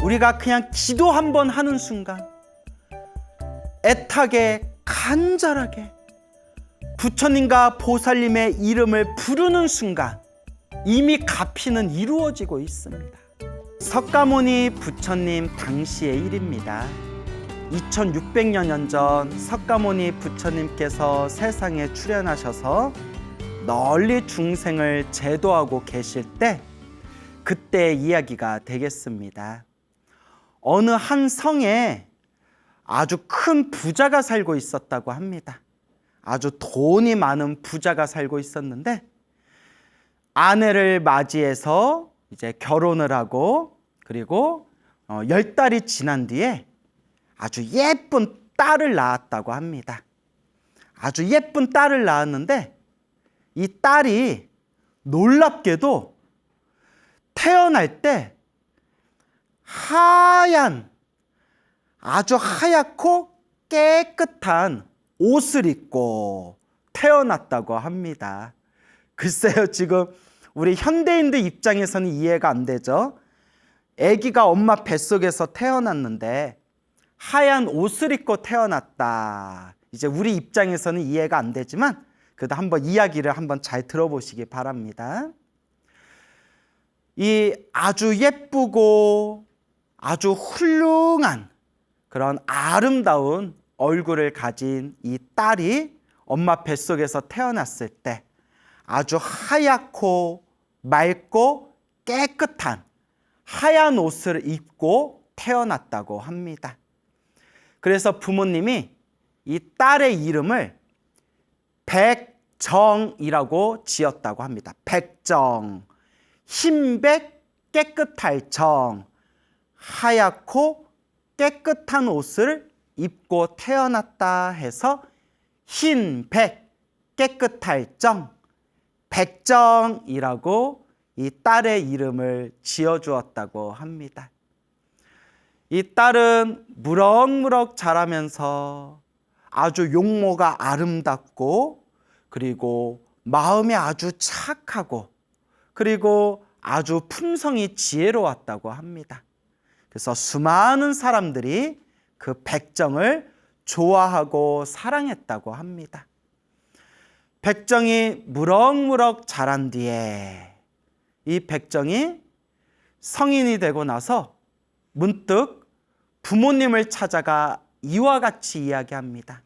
우리가 그냥 기도 한번 하는 순간, 애타게 간절하게 부처님과 보살님의 이름을 부르는 순간 이미 가피는 이루어지고 있습니다. 석가모니 부처님 당시의 일입니다. 2600여 전 석가모니 부처님께서 세상에 출현하셔서 널리 중생을 제도하고 계실 때, 그때의 이야기가 되겠습니다. 어느 한 성에 아주 큰 부자가 살고 있었다고 합니다. 아주 돈이 많은 부자가 살고 있었는데, 아내를 맞이해서 이제 결혼을 하고, 그리고 10달이 지난 뒤에 아주 예쁜 딸을 낳았다고 합니다. 아주 예쁜 딸을 낳았는데, 이 딸이 놀랍게도 태어날 때 아주 하얗고 깨끗한 옷을 입고 태어났다고 합니다. 글쎄요, 지금 우리 현대인들 입장에서는 이해가 안 되죠. 아기가 엄마 뱃속에서 태어났는데 하얀 옷을 입고 태어났다. 이제 우리 입장에서는 이해가 안 되지만 그래도 한번 이야기를 한번 잘 들어보시기 바랍니다. 이 아주 예쁘고 아주 훌륭한 그런 아름다운 얼굴을 가진 이 딸이 엄마 뱃속에서 태어났을 때 아주 하얗고 맑고 깨끗한 하얀 옷을 입고 태어났다고 합니다. 그래서 부모님이 이 딸의 이름을 백정이라고 지었다고 합니다. 백정, 흰백 깨끗할 정, 하얗고 깨끗한 옷을 입고 태어났다 해서 흰백 깨끗할 정, 백정이라고 이 딸의 이름을 지어주었다고 합니다. 이 딸은 무럭무럭 자라면서 아주 용모가 아름답고, 그리고 마음이 아주 착하고, 그리고 아주 품성이 지혜로웠다고 합니다. 그래서 수많은 사람들이 그 백정을 좋아하고 사랑했다고 합니다. 백정이 무럭무럭 자란 뒤에 이 백정이 성인이 되고 나서 문득 부모님을 찾아가 이와 같이 이야기합니다.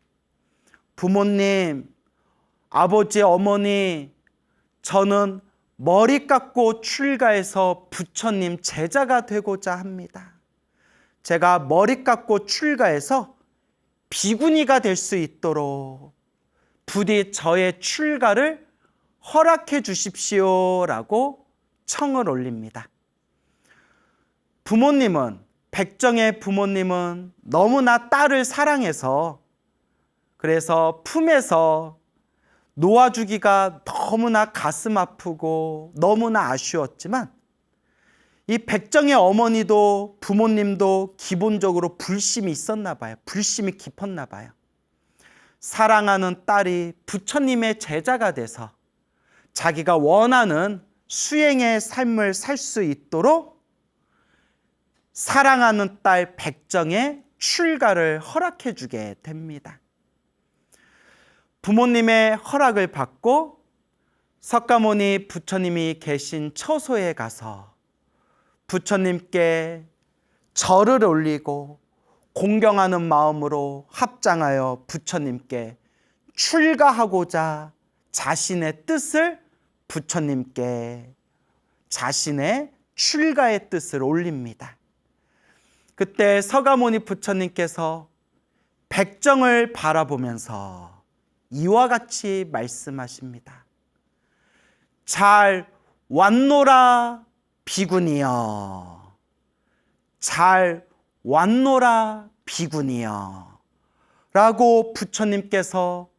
부모님, 아버지, 어머니, 저는 머리 깎고 출가해서 부처님 제자가 되고자 합니다. 제가 머리 깎고 출가해서 비구니가 될 수 있도록 부디 저의 출가를 허락해 주십시오라고 청을 올립니다. 백정의 부모님은 너무나 딸을 사랑해서, 그래서 품에서 놓아주기가 너무나 가슴 아프고 너무나 아쉬웠지만, 이 백정의 어머니도 부모님도 기본적으로 불심이 있었나 봐요. 불심이 깊었나 봐요. 사랑하는 딸이 부처님의 제자가 돼서 자기가 원하는 수행의 삶을 살 수 있도록 사랑하는 딸 백정의 출가를 허락해 주게 됩니다. 부모님의 허락을 받고 석가모니 부처님이 계신 처소에 가서 부처님께 절을 올리고 공경하는 마음으로 합장하여 부처님께 출가하고자 자신의 뜻을 부처님께 자신의 출가의 뜻을 올립니다. 그때 서가모니 부처님께서 백정을 바라보면서 이와 같이 말씀하십니다. 잘 왔노라 비구니여, 잘 왔노라 비구니여 라고 부처님께서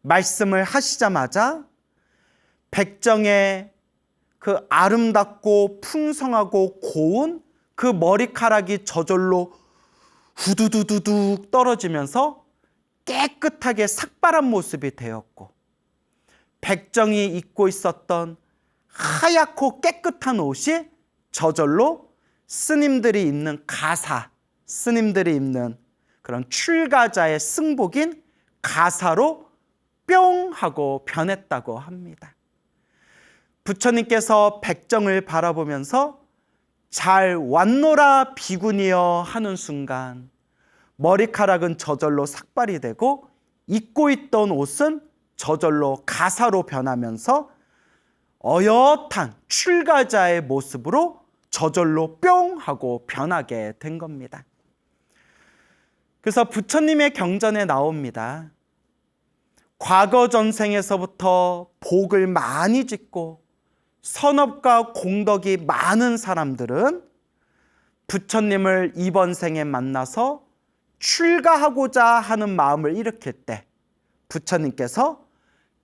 말씀을 하시자마자 백정의 그 아름답고 풍성하고 고운 그 머리카락이 저절로 후두두두둑 떨어지면서 깨끗하게 삭발한 모습이 되었고, 백정이 입고 있었던 하얗고 깨끗한 옷이 저절로 스님들이 입는 가사, 스님들이 입는 그런 출가자의 승복인 가사로 뿅 하고 변했다고 합니다. 부처님께서 백정을 바라보면서 잘 왔노라 비구니여 하는 순간 머리카락은 저절로 삭발이 되고 입고 있던 옷은 저절로 가사로 변하면서 어엿한 출가자의 모습으로 저절로 뿅 하고 변하게 된 겁니다. 그래서 부처님의 경전에 나옵니다. 과거 전생에서부터 복을 많이 짓고 선업과 공덕이 많은 사람들은 부처님을 이번 생에 만나서 출가하고자 하는 마음을 일으킬 때 부처님께서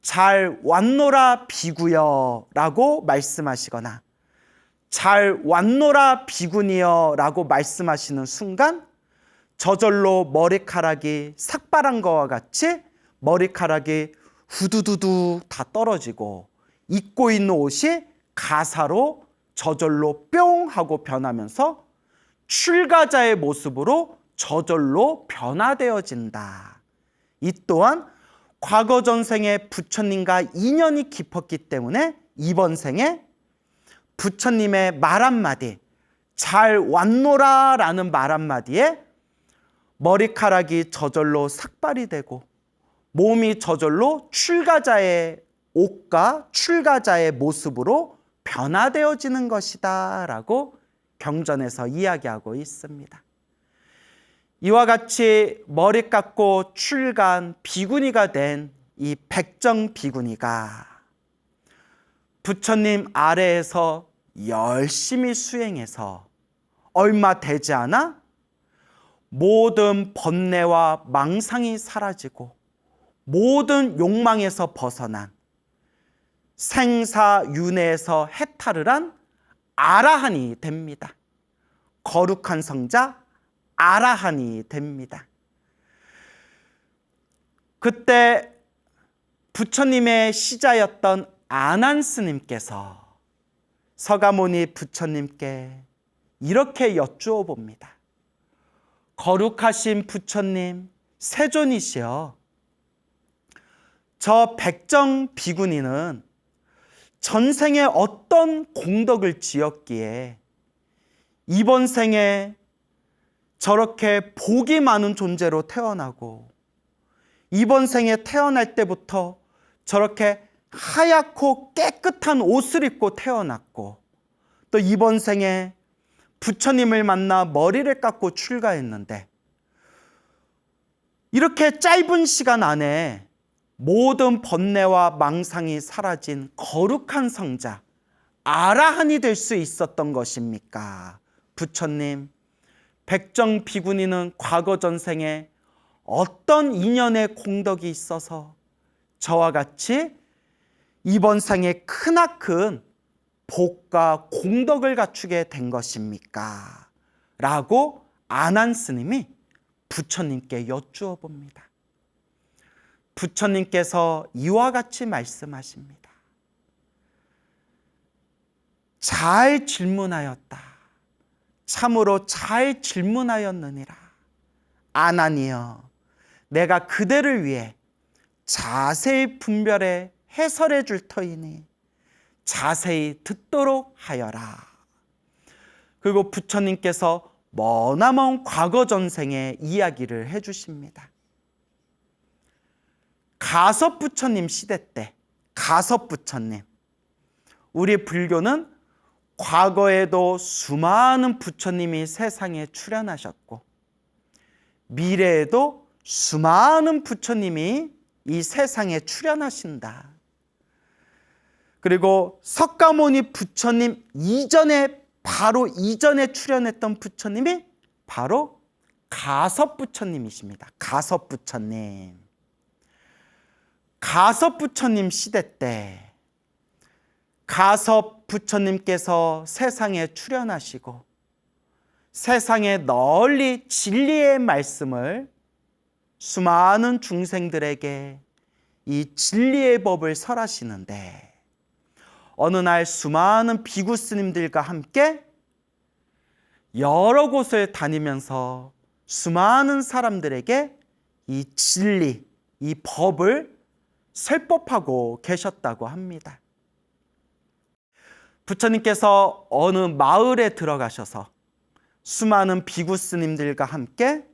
잘 왔노라 비구여 라고 말씀하시거나 잘 왔노라 비구니여 라고 말씀하시는 순간 저절로 머리카락이 삭발한 것과 같이 머리카락이 후두두두 다 떨어지고 입고 있는 옷이 가사로 저절로 뿅 하고 변하면서 출가자의 모습으로 저절로 변화되어진다. 이 또한 과거 전생에 부처님과 인연이 깊었기 때문에 이번 생에 부처님의 말 한마디, 잘 왔노라 라는 말 한마디에 머리카락이 저절로 삭발이 되고 몸이 저절로 출가자의 옷과 출가자의 모습으로 변화되어지는 것이다 라고 경전에서 이야기하고 있습니다. 이와 같이 머리 깎고 출가한 비구니가 된 이 백정 비구니가 부처님 아래에서 열심히 수행해서 얼마 되지 않아 모든 번뇌와 망상이 사라지고 모든 욕망에서 벗어난 생사윤회에서 해탈을 한 아라한이 됩니다. 거룩한 성자 아라한이 됩니다. 그때 부처님의 시자였던 아난스님께서 서가모니 부처님께 이렇게 여쭈어 봅니다. 거룩하신 부처님, 세존이시여, 저 백정 비구니는 전생에 어떤 공덕을 지었기에 이번 생에 저렇게 복이 많은 존재로 태어나고 이번 생에 태어날 때부터 저렇게 하얗고 깨끗한 옷을 입고 태어났고 또 이번 생에 부처님을 만나 머리를 깎고 출가했는데 이렇게 짧은 시간 안에 모든 번뇌와 망상이 사라진 거룩한 성자 아라한이 될 수 있었던 것입니까? 부처님, 백정 비구니는 과거 전생에 어떤 인연의 공덕이 있어서 저와 같이 이번 생에 크나큰 복과 공덕을 갖추게 된 것입니까? 라고 아난스님이 부처님께 여쭈어 봅니다. 부처님께서 이와 같이 말씀하십니다. 잘 질문하였다. 참으로 잘 질문하였느니라. 아난이여, 내가 그대를 위해 자세히 분별해 해설해 줄 터이니 자세히 듣도록 하여라. 그리고 부처님께서 머나먼 과거 전생의 이야기를 해주십니다. 가섭부처님 시대 때, 가섭부처님, 우리 불교는 과거에도 수많은 부처님이 세상에 출현하셨고 미래에도 수많은 부처님이 이 세상에 출현하신다. 그리고 석가모니 부처님 이전에 바로 이전에 출현했던 부처님이 바로 가섭부처님이십니다. 가섭부처님. 가섭부처님 시대 때 가섭부처님께서 세상에 출현하시고 세상에 널리 진리의 말씀을 수많은 중생들에게 이 진리의 법을 설하시는데 어느 날 수많은 비구 스님들과 함께 여러 곳을 다니면서 수많은 사람들에게 이 진리, 이 법을 설법하고 계셨다고 합니다. 부처님께서 어느 마을에 들어가셔서 수많은 비구 스님들과 함께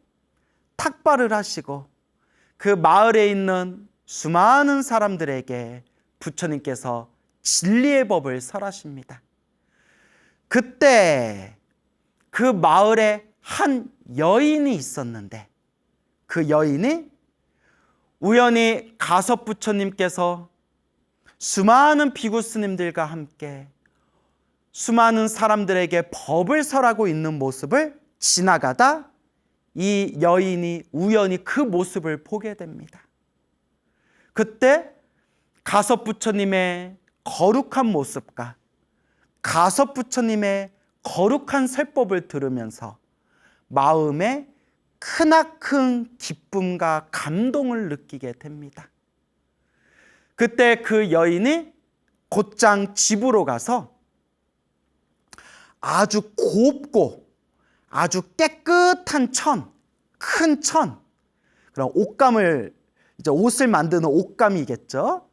탁발을 하시고 그 마을에 있는 수많은 사람들에게 부처님께서 진리의 법을 설하십니다. 그때 그 마을에 한 여인이 있었는데 그 여인이 우연히 가섭 부처님께서 수많은 비구 스님들과 함께 수많은 사람들에게 법을 설하고 있는 모습을 지나가다 이 여인이 우연히 그 모습을 보게 됩니다. 그때 가섭 부처님의 거룩한 모습과 가섭 부처님의 거룩한 설법을 들으면서 마음에 크나큰 기쁨과 감동을 느끼게 됩니다. 그때 그 여인이 곧장 집으로 가서 아주 곱고 아주 깨끗한 천, 큰 천, 그럼 옷감을, 이제 옷을 만드는 옷감이겠죠.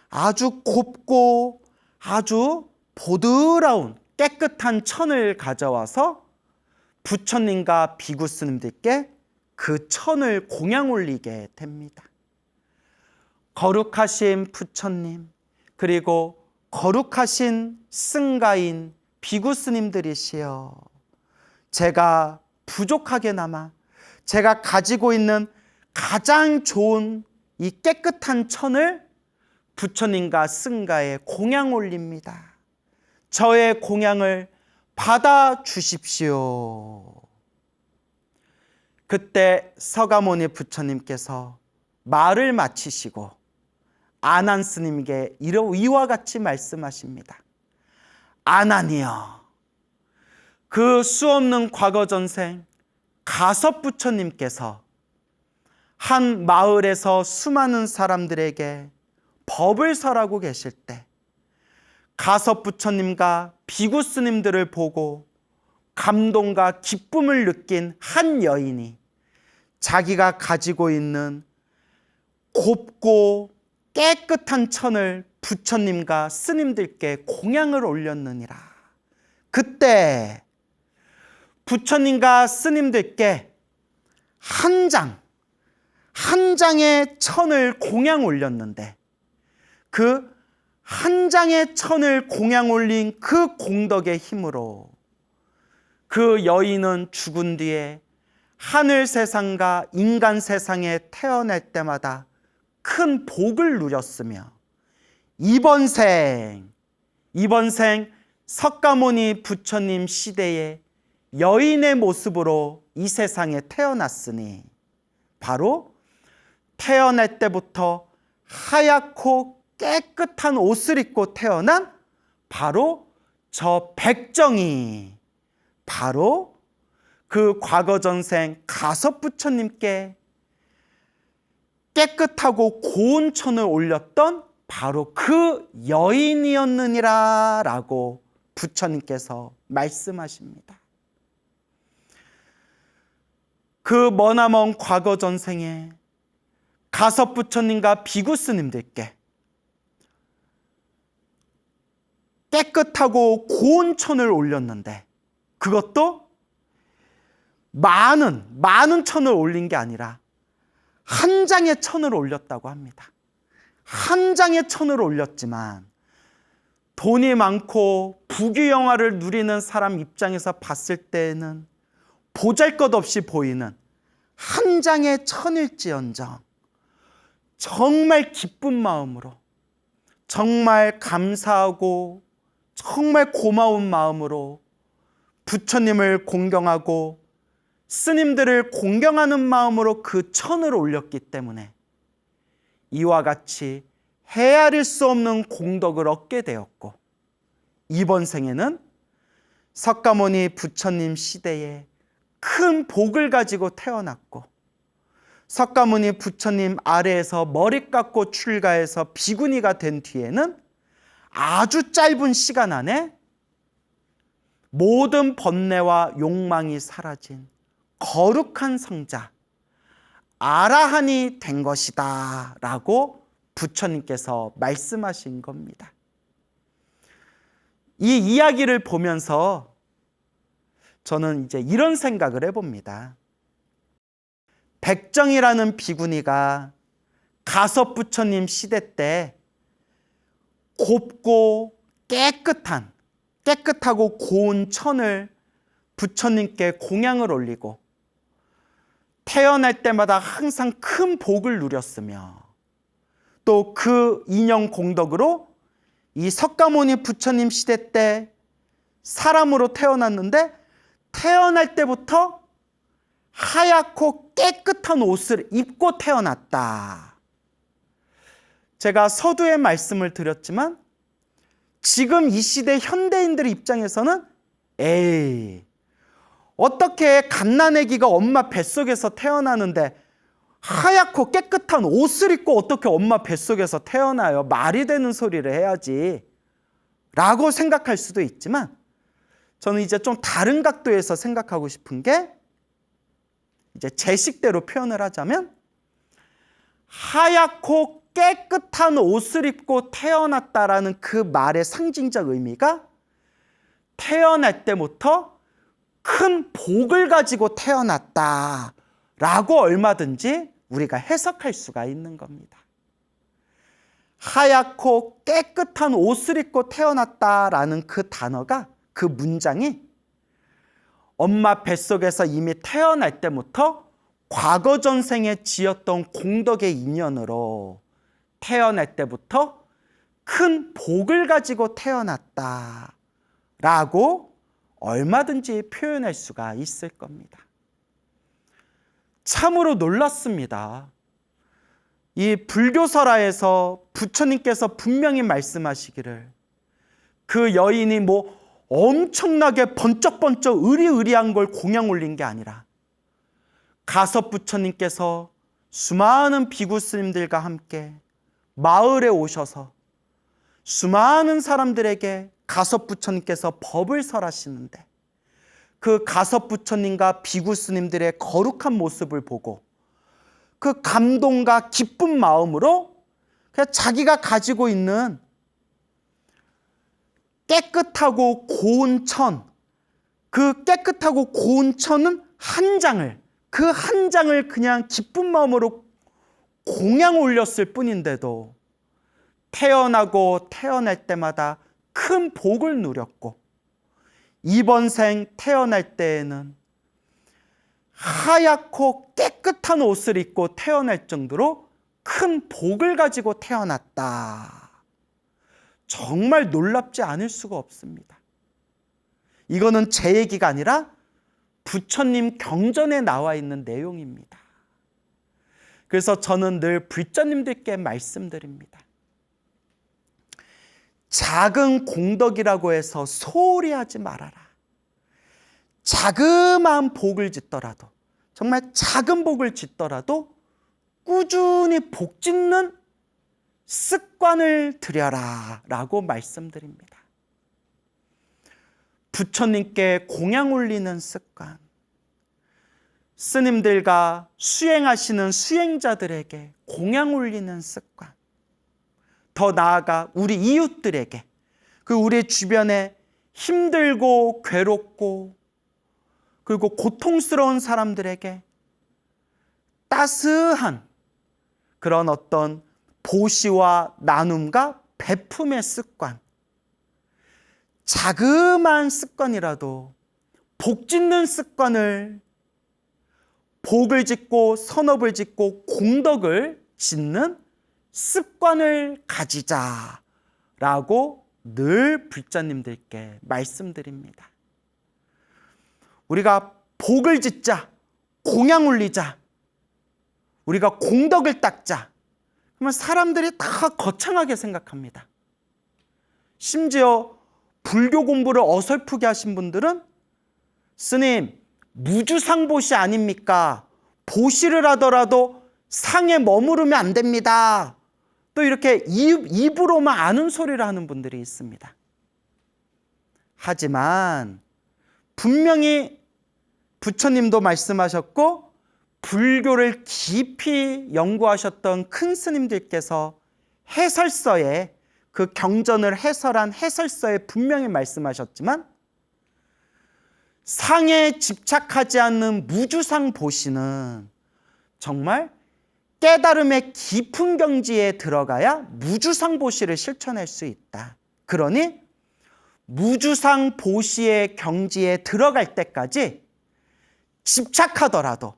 아주 곱고 아주 보드라운 깨끗한 천을 가져와서 부처님과 비구 스님들께 그 천을 공양 올리게 됩니다. 거룩하신 부처님, 그리고 거룩하신 승가인 비구 스님들이시여, 제가 부족하게나마 제가 가지고 있는 가장 좋은 이 깨끗한 천을 부처님과 승가에 공양 올립니다. 저의 공양을 받아 주십시오. 그때 서가모니 부처님께서 말을 마치시고 아난 스님에게 이와 같이 말씀하십니다. 아난이여, 그 수없는 과거 전생 가섭 부처님께서 한 마을에서 수많은 사람들에게 법을 설하고 계실 때 가섭 부처님과 비구 스님들을 보고 감동과 기쁨을 느낀 한 여인이 자기가 가지고 있는 곱고 깨끗한 천을 부처님과 스님들께 공양을 올렸느니라. 그때 부처님과 스님들께 한 장의 천을 공양 올렸는데 그 한 장의 천을 공양 올린 그 공덕의 힘으로 그 여인은 죽은 뒤에 하늘 세상과 인간 세상에 태어날 때마다 큰 복을 누렸으며 이번 생 석가모니 부처님 시대에 여인의 모습으로 이 세상에 태어났으니 바로 태어날 때부터 하얗고 깨끗한 옷을 입고 태어난 바로 저 백정이 바로 그 과거 전생 가섭 부처님께 깨끗하고 고운 천을 올렸던 바로 그 여인이었느니라 라고 부처님께서 말씀하십니다. 그 머나먼 과거 전생에 가섭 부처님과 비구 스님들께 깨끗하고 고운 천을 올렸는데 그것도 많은 천을 올린 게 아니라 한 장의 천을 올렸다고 합니다. 한 장의 천을 올렸지만 돈이 많고 부귀영화를 누리는 사람 입장에서 봤을 때에는 보잘것없이 보이는 한 장의 천일지언정 정말 기쁜 마음으로, 정말 감사하고 정말 고마운 마음으로 부처님을 공경하고 스님들을 공경하는 마음으로 그 천을 올렸기 때문에 이와 같이 헤아릴 수 없는 공덕을 얻게 되었고, 이번 생에는 석가모니 부처님 시대에 큰 복을 가지고 태어났고, 석가모니 부처님 아래에서 머리 깎고 출가해서 비구니가 된 뒤에는 아주 짧은 시간 안에 모든 번뇌와 욕망이 사라진 거룩한 성자 아라한이 된 것이다 라고 부처님께서 말씀하신 겁니다. 이 이야기를 보면서 저는 이제 이런 생각을 해봅니다. 백정이라는 비구니가 가섭 부처님 시대 때 곱고 깨끗하고 고운 천을 부처님께 공양을 올리고 태어날 때마다 항상 큰 복을 누렸으며 또 그 인연 공덕으로 이 석가모니 부처님 시대 때 사람으로 태어났는데 태어날 때부터 하얗고 깨끗한 옷을 입고 태어났다. 제가 서두에 말씀을 드렸지만 지금 이 시대 현대인들의 입장에서는 에이, 어떻게 갓난아기가 엄마 뱃속에서 태어나는데 하얗고 깨끗한 옷을 입고 어떻게 엄마 뱃속에서 태어나요? 말이 되는 소리를 해야지 라고 생각할 수도 있지만 저는 이제 좀 다른 각도에서 생각하고 싶은 게 이제 제 식대로 표현을 하자면 하얗고 깨끗한 옷을 입고 태어났다라는 그 말의 상징적 의미가 태어날 때부터 큰 복을 가지고 태어났다라고 얼마든지 우리가 해석할 수가 있는 겁니다. 하얗고 깨끗한 옷을 입고 태어났다라는 그 단어가, 그 문장이 엄마 뱃속에서 이미 태어날 때부터 과거 전생에 지었던 공덕의 인연으로 태어날 때부터 큰 복을 가지고 태어났다라고 얼마든지 표현할 수가 있을 겁니다. 참으로 놀랐습니다. 이 불교설화에서 부처님께서 분명히 말씀하시기를 그 여인이 뭐 엄청나게 번쩍번쩍 의리의리한 걸 공양 올린 게 아니라 가섭 부처님께서 수많은 비구 스님들과 함께 마을에 오셔서 수많은 사람들에게 가섭 부처님께서 법을 설하시는데 그 가섭 부처님과 비구 스님들의 거룩한 모습을 보고 그 감동과 기쁜 마음으로 그냥 자기가 가지고 있는 깨끗하고 고운 천, 그 깨끗하고 고운 천은 그 한 장을 그냥 기쁜 마음으로 공양 올렸을 뿐인데도 태어나고 태어날 때마다 큰 복을 누렸고 이번 생 태어날 때에는 하얗고 깨끗한 옷을 입고 태어날 정도로 큰 복을 가지고 태어났다. 정말 놀랍지 않을 수가 없습니다. 이거는 제 얘기가 아니라 부처님 경전에 나와 있는 내용입니다. 그래서 저는 늘 불자님들께 말씀드립니다. 작은 공덕이라고 해서 소홀히 하지 말아라. 자그마한 복을 짓더라도, 정말 작은 복을 짓더라도 꾸준히 복 짓는 습관을 들여라 라고 말씀드립니다. 부처님께 공양 올리는 습관, 스님들과 수행하시는 수행자들에게 공양 올리는 습관, 더 나아가 우리 이웃들에게, 그 우리 주변에 힘들고 괴롭고 그리고 고통스러운 사람들에게 따스한 그런 어떤 보시와 나눔과 베품의 습관, 자그마한 습관이라도 복 짓는 습관을, 복을 짓고 선업을 짓고 공덕을 짓는 습관을 가지자라고 늘 불자님들께 말씀드립니다. 우리가 복을 짓자, 공양 올리자, 우리가 공덕을 닦자, 그러면 사람들이 다 거창하게 생각합니다. 심지어 불교 공부를 어설프게 하신 분들은 스님, 무주상보시 아닙니까? 보시를 하더라도 상에 머무르면 안 됩니다. 또 이렇게 입으로만 아는 소리를 하는 분들이 있습니다. 하지만 분명히 부처님도 말씀하셨고 불교를 깊이 연구하셨던 큰 스님들께서 해설서에 그 경전을 해설한 해설서에 분명히 말씀하셨지만 상에 집착하지 않는 무주상 보시는 정말 깨달음의 깊은 경지에 들어가야 무주상 보시를 실천할 수 있다. 그러니 무주상 보시의 경지에 들어갈 때까지 집착하더라도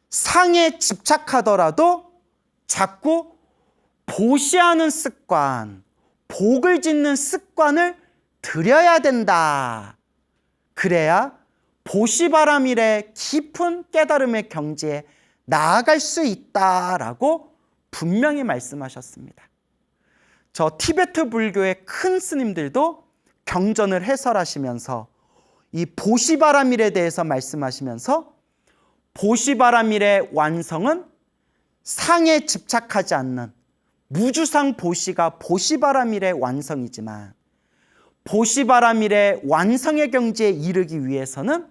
상에 집착하더라도 자꾸 보시하는 습관, 복을 짓는 습관을 들여야 된다. 그래야 보시바라밀의 깊은 깨달음의 경지에 나아갈 수 있다라고 분명히 말씀하셨습니다. 저 티베트 불교의 큰 스님들도 경전을 해설하시면서 이 보시바라밀에 대해서 말씀하시면서 보시바라밀의 완성은 상에 집착하지 않는 무주상 보시가 보시바라밀의 완성이지만 보시바라밀의 완성의 경지에 이르기 위해서는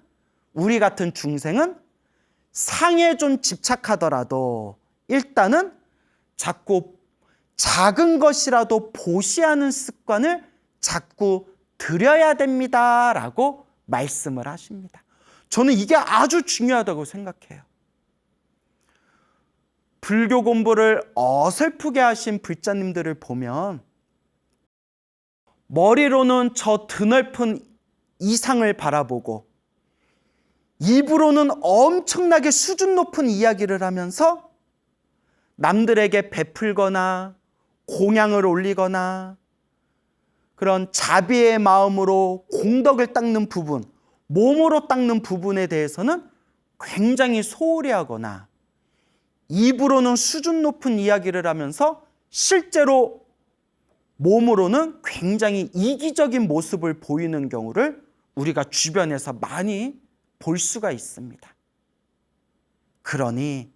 우리 같은 중생은 상에 좀 집착하더라도 일단은 자꾸 작은 것이라도 보시하는 습관을 자꾸 들여야 됩니다라고 말씀을 하십니다. 저는 이게 아주 중요하다고 생각해요. 불교 공부를 어설프게 하신 불자님들을 보면 머리로는 저 드넓은 이상을 바라보고 입으로는 엄청나게 수준 높은 이야기를 하면서 남들에게 베풀거나 공양을 올리거나 그런 자비의 마음으로 공덕을 닦는 부분, 몸으로 닦는 부분에 대해서는 굉장히 소홀히 하거나 입으로는 수준 높은 이야기를 하면서 실제로 몸으로는 굉장히 이기적인 모습을 보이는 경우를 우리가 주변에서 많이 볼 수가 있습니다. 그러니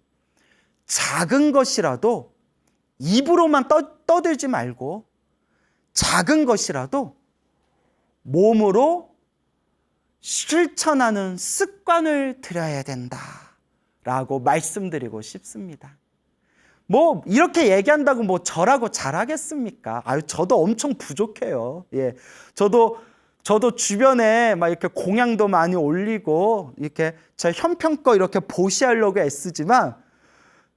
작은 것이라도 입으로만 떠들지 말고 작은 것이라도 몸으로 실천하는 습관을 들여야 된다라고 말씀드리고 싶습니다. 뭐 이렇게 얘기한다고 뭐 저라고 잘하겠습니까? 저도 엄청 부족해요. 예, 저도 주변에 막 이렇게 공양도 많이 올리고 이렇게 제 형편껏 이렇게 보시하려고 애쓰지만,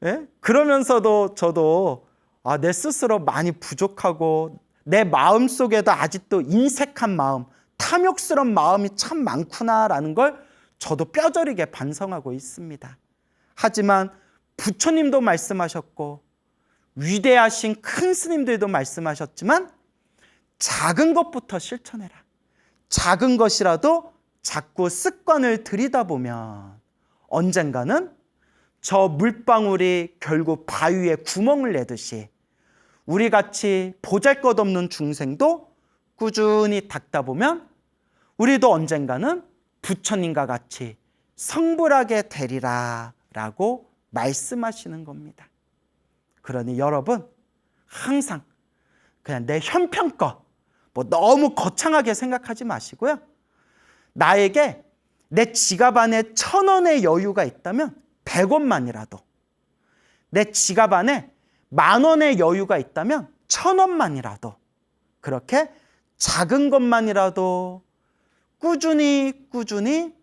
예? 그러면서도 저도 내 스스로 많이 부족하고 내 마음 속에도 아직도 인색한 마음, 탐욕스러운 마음이 참 많구나라는 걸 저도 뼈저리게 반성하고 있습니다. 하지만 부처님도 말씀하셨고 위대하신 큰 스님들도 말씀하셨지만 작은 것부터 실천해라. 작은 것이라도 자꾸 습관을 들이다 보면 언젠가는 저 물방울이 결국 바위에 구멍을 내듯이 우리같이 보잘것없는 중생도 꾸준히 닦다 보면 우리도 언젠가는 부처님과 같이 성불하게 되리라 라고 말씀하시는 겁니다. 그러니 여러분 항상 그냥 내 형편껏 뭐 너무 거창하게 생각하지 마시고요. 나에게 내 지갑 안에 1,000원의 여유가 있다면 100원만이라도, 내 지갑 안에 10,000원의 여유가 있다면 1,000원만이라도 그렇게 작은 것만이라도 꾸준히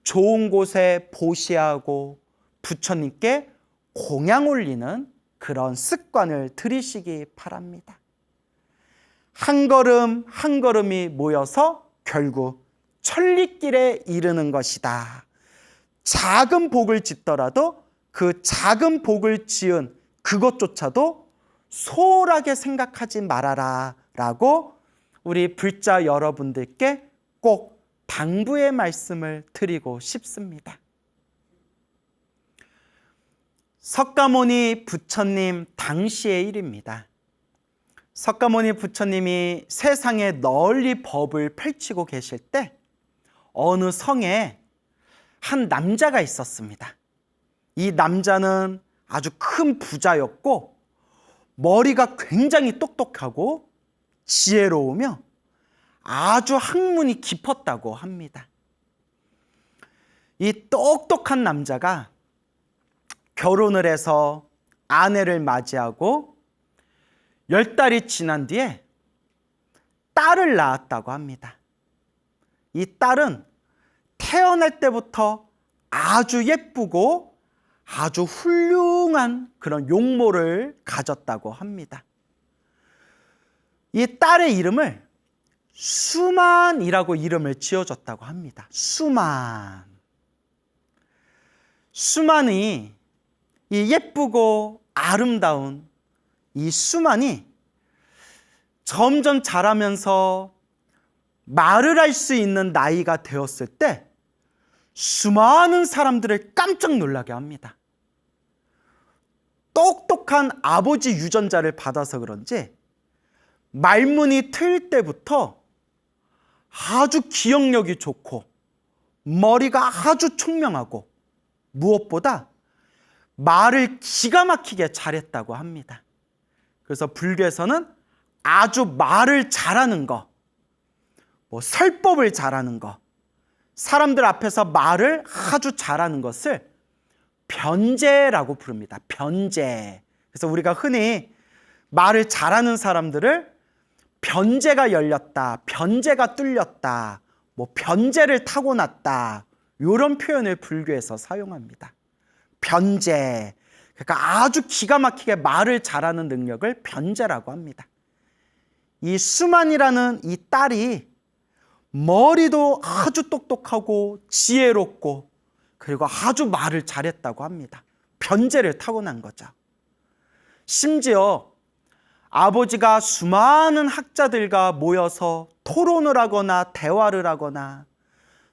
좋은 곳에 보시하고 부처님께 공양 올리는 그런 습관을 들이시기 바랍니다. 한 걸음 한 걸음이 모여서 결국 천리길에 이르는 것이다. 작은 복을 짓더라도 그 작은 복을 지은 그것조차도 소홀하게 생각하지 말아라 라고 우리 불자 여러분들께 꼭 당부의 말씀을 드리고 싶습니다. 석가모니 부처님 당시의 일입니다. 석가모니 부처님이 세상에 널리 법을 펼치고 계실 때 어느 성에 한 남자가 있었습니다. 이 남자는 아주 큰 부자였고 머리가 굉장히 똑똑하고 지혜로우며 아주 학문이 깊었다고 합니다. 이 똑똑한 남자가 결혼을 해서 아내를 맞이하고 10달이 지난 뒤에 딸을 낳았다고 합니다. 이 딸은 태어날 때부터 아주 예쁘고 아주 훌륭한 그런 용모를 가졌다고 합니다. 이 딸의 이름을 수만이라고 이름을 지어줬다고 합니다. 수만. 수만이 이 예쁘고 아름다운 이 수만이 점점 자라면서 말을 할 수 있는 나이가 되었을 때 수많은 사람들을 깜짝 놀라게 합니다. 똑똑한 아버지 유전자를 받아서 그런지 말문이 트일 때부터 아주 기억력이 좋고 머리가 아주 총명하고 무엇보다 말을 기가 막히게 잘했다고 합니다. 그래서 불교에서는 아주 말을 잘하는 거, 설법을 잘하는 거, 사람들 앞에서 말을 아주 잘하는 것을 변제라고 부릅니다. 변제. 그래서 우리가 흔히 말을 잘하는 사람들을 변제가 열렸다, 변제가 뚫렸다, 변제를 타고났다, 이런 표현을 불교에서 사용합니다. 변제. 그러니까 아주 기가 막히게 말을 잘하는 능력을 변제라고 합니다. 이 수만이라는 이 딸이 머리도 아주 똑똑하고 지혜롭고 그리고 아주 말을 잘했다고 합니다. 변제를 타고난 거죠. 심지어 아버지가 수많은 학자들과 모여서 토론을 하거나 대화를 하거나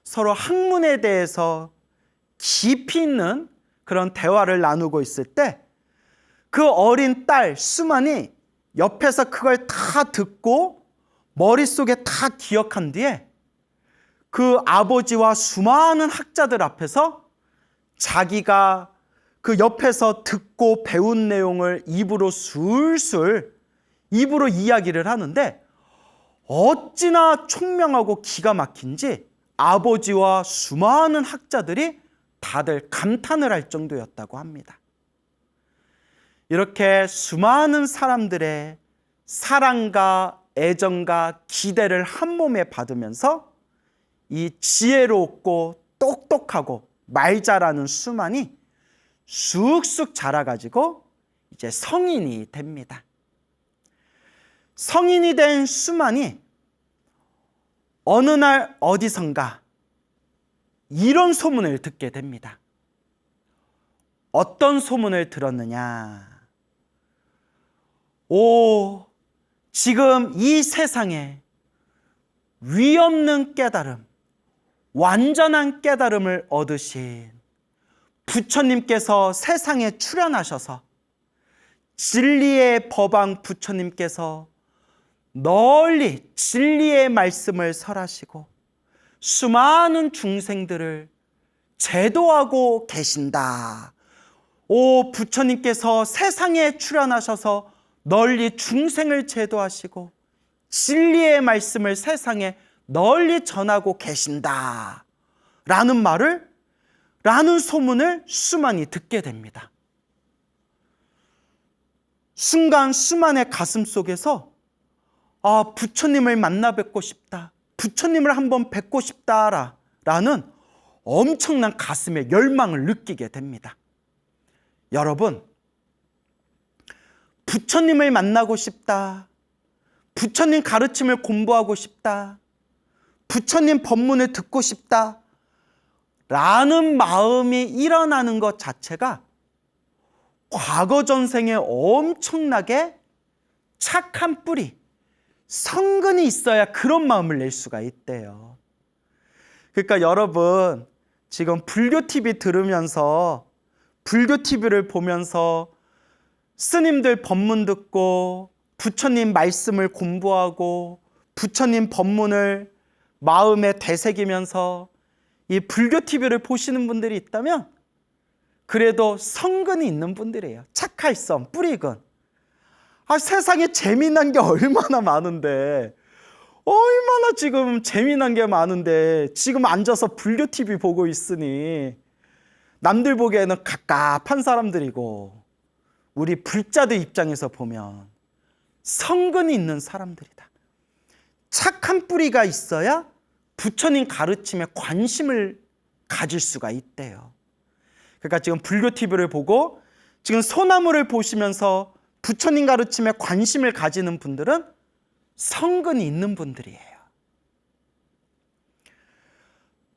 서로 학문에 대해서 깊이 있는 그런 대화를 나누고 있을 때 그 어린 딸 수만이 옆에서 그걸 다 듣고 머릿속에 다 기억한 뒤에 그 아버지와 수많은 학자들 앞에서 자기가 그 옆에서 듣고 배운 내용을 입으로 술술 입으로 이야기를 하는데 어찌나 총명하고 기가 막힌지 아버지와 수많은 학자들이 다들 감탄을 할 정도였다고 합니다. 이렇게 수많은 사람들의 사랑과 애정과 기대를 한 몸에 받으면서 이 지혜롭고 똑똑하고 말 잘하는 수만이 쑥쑥 자라가지고 이제 성인이 됩니다. 성인이 된 수만이 어느 날 어디선가 이런 소문을 듣게 됩니다. 어떤 소문을 들었느냐? 지금 이 세상에 위없는 깨달음, 완전한 깨달음을 얻으신 부처님께서 세상에 출현하셔서 진리의 법왕 부처님께서 널리 진리의 말씀을 설하시고 수많은 중생들을 제도하고 계신다. 부처님께서 세상에 출현하셔서 널리 중생을 제도하시고 진리의 말씀을 세상에 널리 전하고 계신다. 라는 소문을 수만이 듣게 됩니다. 순간 수만의 가슴 속에서 부처님을 만나 뵙고 싶다. 부처님을 한번 뵙고 싶다라는 엄청난 가슴의 열망을 느끼게 됩니다. 여러분, 부처님을 만나고 싶다. 부처님 가르침을 공부하고 싶다. 부처님 법문을 듣고 싶다. 라는 마음이 일어나는 것 자체가 과거 전생에 엄청나게 착한 뿌리, 성근이 있어야 그런 마음을 낼 수가 있대요. 그러니까 여러분, 지금 불교 TV 들으면서, 불교 TV를 보면서 스님들 법문 듣고 부처님 말씀을 공부하고 부처님 법문을 마음에 되새기면서 이 불교 TV를 보시는 분들이 있다면 그래도 성근이 있는 분들이에요. 착할성, 뿌리근. 세상에 재미난 게 얼마나 많은데 얼마나 지금 재미난 게 많은데 지금 앉아서 불교 TV 보고 있으니 남들 보기에는 갑갑한 사람들이고 우리 불자들 입장에서 보면 성근이 있는 사람들이다. 착한 뿌리가 있어야 부처님 가르침에 관심을 가질 수가 있대요. 그러니까 지금 불교 TV를 보고 지금 소나무를 보시면서 부처님 가르침에 관심을 가지는 분들은 성근이 있는 분들이에요.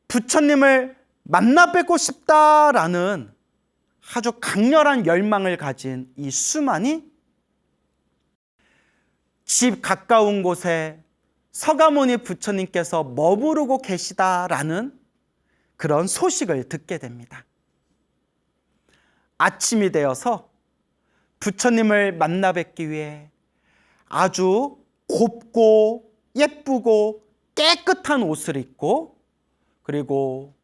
부처님을 만나 뵙고 싶다라는 아주 강렬한 열망을 가진 이 수만이 집 가까운 곳에 서가모니 부처님께서 머무르고 계시다라는 그런 소식을 듣게 됩니다. 아침이 되어서 부처님을 만나 뵙기 위해 아주 곱고 예쁘고 깨끗한 옷을 입고 그리고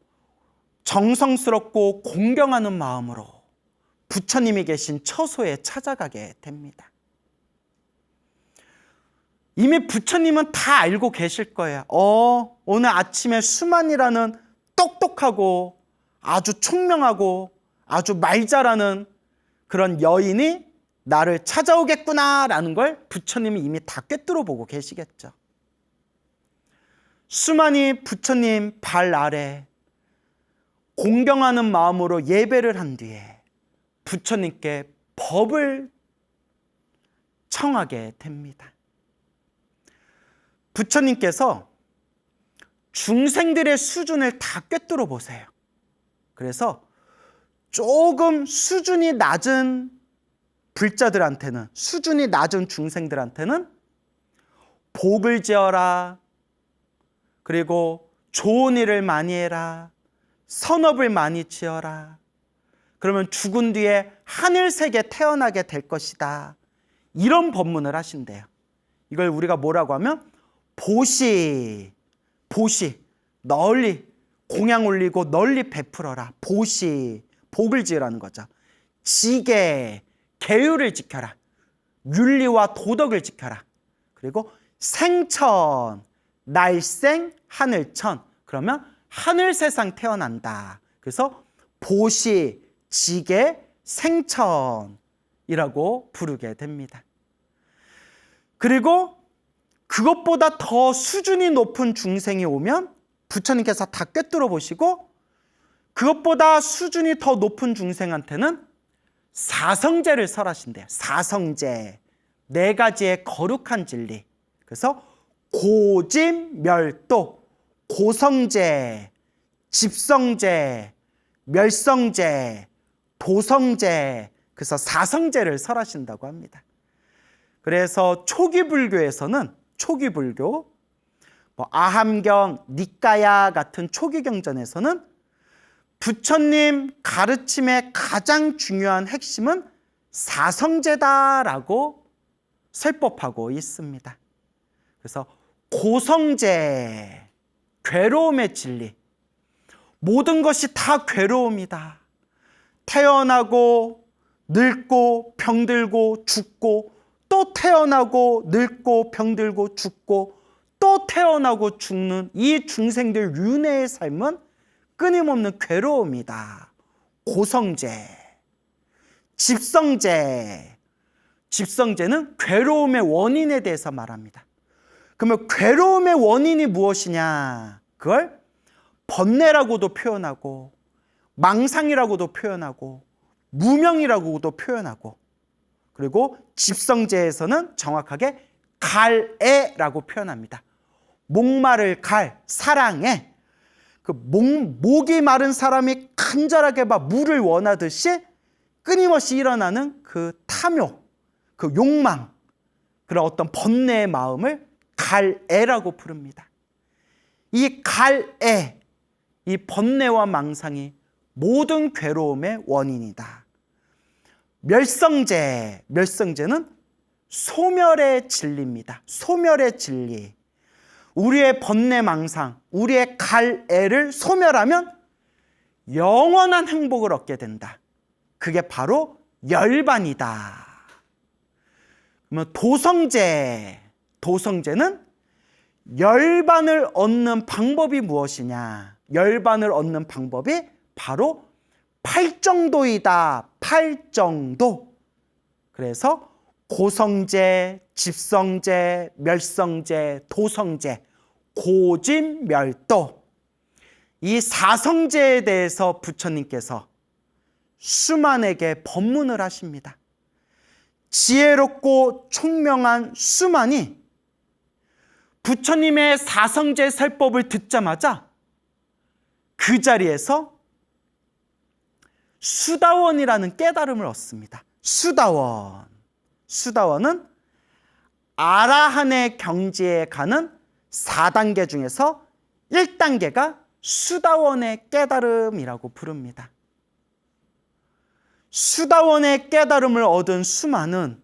정성스럽고 공경하는 마음으로 부처님이 계신 처소에 찾아가게 됩니다. 이미 부처님은 다 알고 계실 거예요. 오늘 아침에 수만이라는 똑똑하고 아주 총명하고 아주 말 잘하는 그런 여인이 나를 찾아오겠구나라는 걸 부처님이 이미 다 꿰뚫어 보고 계시겠죠. 수만이 부처님 발 아래 공경하는 마음으로 예배를 한 뒤에 부처님께 법을 청하게 됩니다. 부처님께서 중생들의 수준을 다 꿰뚫어 보세요. 그래서 조금 수준이 낮은 불자들한테는, 수준이 낮은 중생들한테는 복을 지어라, 그리고 좋은 일을 많이 해라, 선업을 많이 지어라, 그러면 죽은 뒤에 하늘색에 태어나게 될 것이다, 이런 법문을 하신대요. 이걸 우리가 뭐라고 하면 보시, 널리 공양 올리고 널리 베풀어라. 보시, 복을 지으라는 거죠. 지계, 계율을 지켜라. 윤리와 도덕을 지켜라. 그리고 생천, 날생, 하늘천. 그러면 하늘 세상 태어난다. 그래서 보시, 지계, 생천이라고 부르게 됩니다. 그리고 그것보다 더 수준이 높은 중생이 오면 부처님께서 다 꿰뚫어 보시고 그것보다 수준이 더 높은 중생한테는 사성제를 설하신대요. 사성제, 4가지의 거룩한 진리. 그래서 고짐멸도, 고성제, 집성제, 멸성제, 도성제, 그래서 사성제를 설하신다고 합니다. 그래서 초기 불교에서는 초기 불교, 아함경, 니까야 같은 초기 경전에서는 부처님 가르침의 가장 중요한 핵심은 사성제다라고 설법하고 있습니다. 그래서 고성제, 괴로움의 진리. 모든 것이 다 괴로움이다. 태어나고 늙고 병들고 죽고 또 태어나고 늙고 병들고 죽고 또 태어나고 죽는 이 중생들 윤회의 삶은 끊임없는 괴로움이다. 고성제, 집성제. 집성제는 괴로움의 원인에 대해서 말합니다. 그러면 괴로움의 원인이 무엇이냐? 그걸 번뇌라고도 표현하고 망상이라고도 표현하고 무명이라고도 표현하고 그리고 집성제에서는 정확하게 갈애라고 표현합니다. 목마를 갈, 사랑해. 그 목이 마른 사람이 간절하게 막 물을 원하듯이 끊임없이 일어나는 그 탐욕, 그 욕망, 그런 어떤 번뇌의 마음을 갈애라고 부릅니다. 이 갈애, 이 번뇌와 망상이 모든 괴로움의 원인이다. 멸성제, 멸성제는 소멸의 진리입니다. 소멸의 진리. 우리의 번뇌 망상, 우리의 갈애를 소멸하면 영원한 행복을 얻게 된다. 그게 바로 열반이다. 그러면 도성제, 도성제는 열반을 얻는 방법이 무엇이냐? 열반을 얻는 방법이 바로 팔정도이다. 팔정도. 그래서 고성제, 집성제, 멸성제, 도성제, 고집멸도, 이 사성제에 대해서 부처님께서 수만에게 법문을 하십니다. 지혜롭고 총명한 수만이 부처님의 사성제 설법을 듣자마자 그 자리에서 수다원이라는 깨달음을 얻습니다. 수다원은 아라한의 경지에 가는 4단계 중에서 1단계가 수다원의 깨달음이라고 부릅니다. 수다원의 깨달음을 얻은 수만은